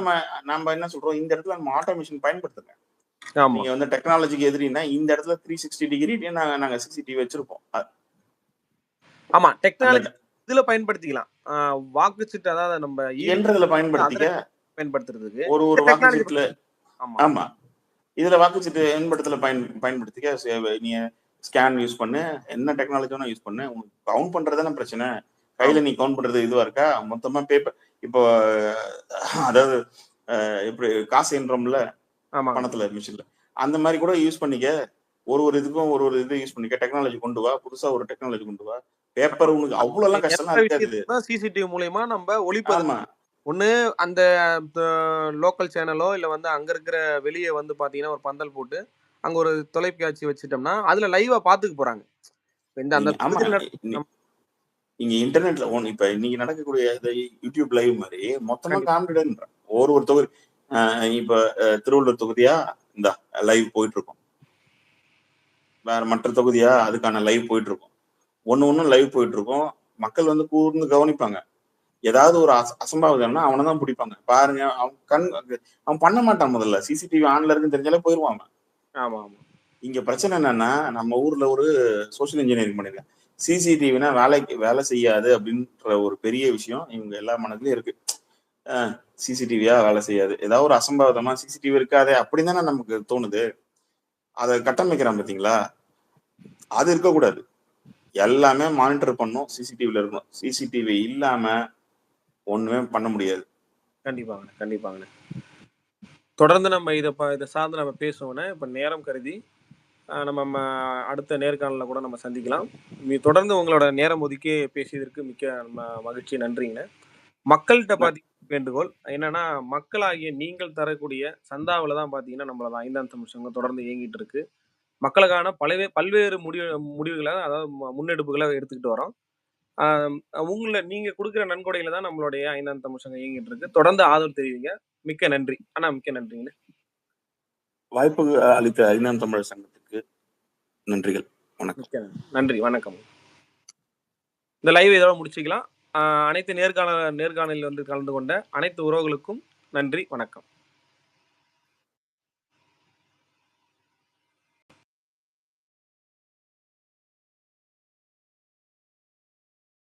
நம்ம என்ன சொல்றோம்? இந்த இடத்துல நம்ம ஆட்டோமேஷன் பயன்படுத்துங்க. ஆமா, நீங்க வந்து டெக்னாலஜிக்கு எதிரின்னா, இந்த இடத்துல 360 டிகிரி நாங்க சிசிடிவி வச்சிருப்போம். ஆமா. அந்த டெக்னாலஜி இதுல பயன்படுத்திக்கலாம். வாக்குச்சீட்டு அதாவது நம்ம எண்றதுல அதுல பயன்படுத்திக்க. பயன்படுத்துறதுக்கு. ஒரு இந்த டெக்னாலஜி வாக்குச்சீட்டுல ஆமா, ஆமா. இதுல வாக்குச்சீட்டு எண்படத்துல பயன்படுத்திக்க. நீ ஸ்கேன் யூஸ் பண்ணு. என்ன டெக்னாலஜி வேணா யூஸ் பண்ணு. உனக்கு கவுண்ட் பண்றது தானே பிரச்சனை. கையில ஆமா, நீ கவுண்ட் பண்றது இதுவா இருக்கா? மொத்தமா பேப்பர் இப்போ அதாவது எப்படி காசு எண்றோம்ல ஆமாங்கண்ணே. பணத்துல மிஷின்ல. அந்த மாரி கூட யூஸ் பண்ணிக்க. ஒரு இதுக்கும் ஒரு இது யூஸ் பண்ணிக்க. டெக்னாலஜி கொண்டு வா. புதுசா ஒரு டெக்னாலஜி கொண்டு வா. பேப்பர் உனக்கு அவ்வளோலாம் கஷ்டம்லாம் எந்த இருக்காது. விஷயத்தையும் சிசிடிவி மூலியமா நம்ப ஒளிப்பதிவு ஆமா. ஒண்ணு அந்த த லோக்கல் சேனலோ, இல்ல வந்து அங்க இருக்கிற வெளிய வந்து பார்த்தீங்கன்னா, ஒரு பந்தல் போட்டு, அங்க ஒரு தொலைக்காட்சி வச்சுட்டோம்னா, அதுல லைவா பார்த்துக்க போறாங்க. இப்ப இந்த அந்த ஆமா. தொகுதியில நீங்க இன்டர்நெட்ல இப்ப இன்னைக்கு நடக்கக்கூடிய இந்த யூடியூப் லைவ் மாதிரி மொத்தமா காமிடுன்றேன். ஒரு தொகுதி இப்ப திருவள்ளூர் தொகுதியா இந்த லைவ் போயிட்டு இருக்கும். வேற மற்ற தொகுதியா அதுக்கான லைவ் போயிட்டு இருக்கும். ஒண்ணும் லைவ் போயிட்டு இருக்கும். மக்கள் வந்து கூர்ந்து கவனிப்பாங்க. ஏதாவது ஒரு அசம்பாவிதம்னா அவனை தான் பிடிப்பாங்க. பாருங்க அவன் பண்ண மாட்டான் முதல்ல. சிசிடிவி ஆன்ல இருக்குன்னு தெரிஞ்சாலே போயிருவான் அவன். ஆமா, ஆமா. இங்க பிரச்சனை என்னன்னா நம்ம ஊர்ல ஒரு சோசியல் இன்ஜினியரிங் பண்ணிருக்காங்க. சிசிடிவினா வேலை செய்யாது அப்படின்ற ஒரு பெரிய விஷயம் இவங்க எல்லா மனதிலயும் இருக்கு. சிசிடிவியா வேலை செய்யாது. ஏதாவது ஒரு அசம்பாவிதமா சிசிடிவி இருக்காதே அப்படின்னு தானே நமக்கு தோணுது. அதை கட்டமைக்கிறான் பாத்தீங்களா? அது இருக்கக்கூடாது. எல்லாமே மானிட்டர் பண்ணும், சிசிடிவில இருக்கணும். சிசிடிவி இல்லாம ஒண்ணுமே பண்ண முடியாது. கண்டிப்பாங்கண்ணே, கண்டிப்பாங்கண்ணே. தொடர்ந்து நம்ம இத சார்ந்து நம்ம பேசுவோண்ணே. இப்ப நேரம் கருதி நம்ம அடுத்த நேர்காணல்ல கூட நம்ம சந்திக்கலாம். தொடர்ந்து உங்களோட நேரம் ஒதுக்கி பேசியதற்கு மிக்க மகிழ்ச்சி. நன்றிங்கண்ணே. மக்கள்ட்ட ந பார்த்தீங்கன்னா வேண்டுகோள் என்னன்னா, மக்களாகிய நீங்கள் தரக்கூடிய சந்தாவுல தான் பார்த்தீங்கன்னா, நம்மளோட 5ஆம் தமிழ் சங்கம் தொடர்ந்து இயங்கிட்டு இருக்கு. மக்களுக்கான பல்வேறு முடிவுகள அதாவது முன்னெடுப்புகள எடுத்துக்கிட்டு வரோம். ஆ நீங்க குடுக்குற நன்கொடையில தான் நம்மளுடைய 5ஆம் தமிழ் சங்கம் இயங்கிட்டு இருக்கு. தொடர்ந்து ஆதரவு தெரிவிங்க. மிக்க நன்றி. அண்ணா மிக்க நன்றிங்கண்ணே. வாய்ப்பு அளித்த ஐநாம் தமிழர் சங்கத்துக்கு நன்றிகள். வணக்கம். மிக்க நன்றி. வணக்கம். இந்த லைவ் இதோட முடிச்சுக்கலாம். அனைத்து நேர்காணலில் வந்து கலந்து கொண்ட அனைத்து உறவுகளுக்கும் நன்றி. வணக்கம்.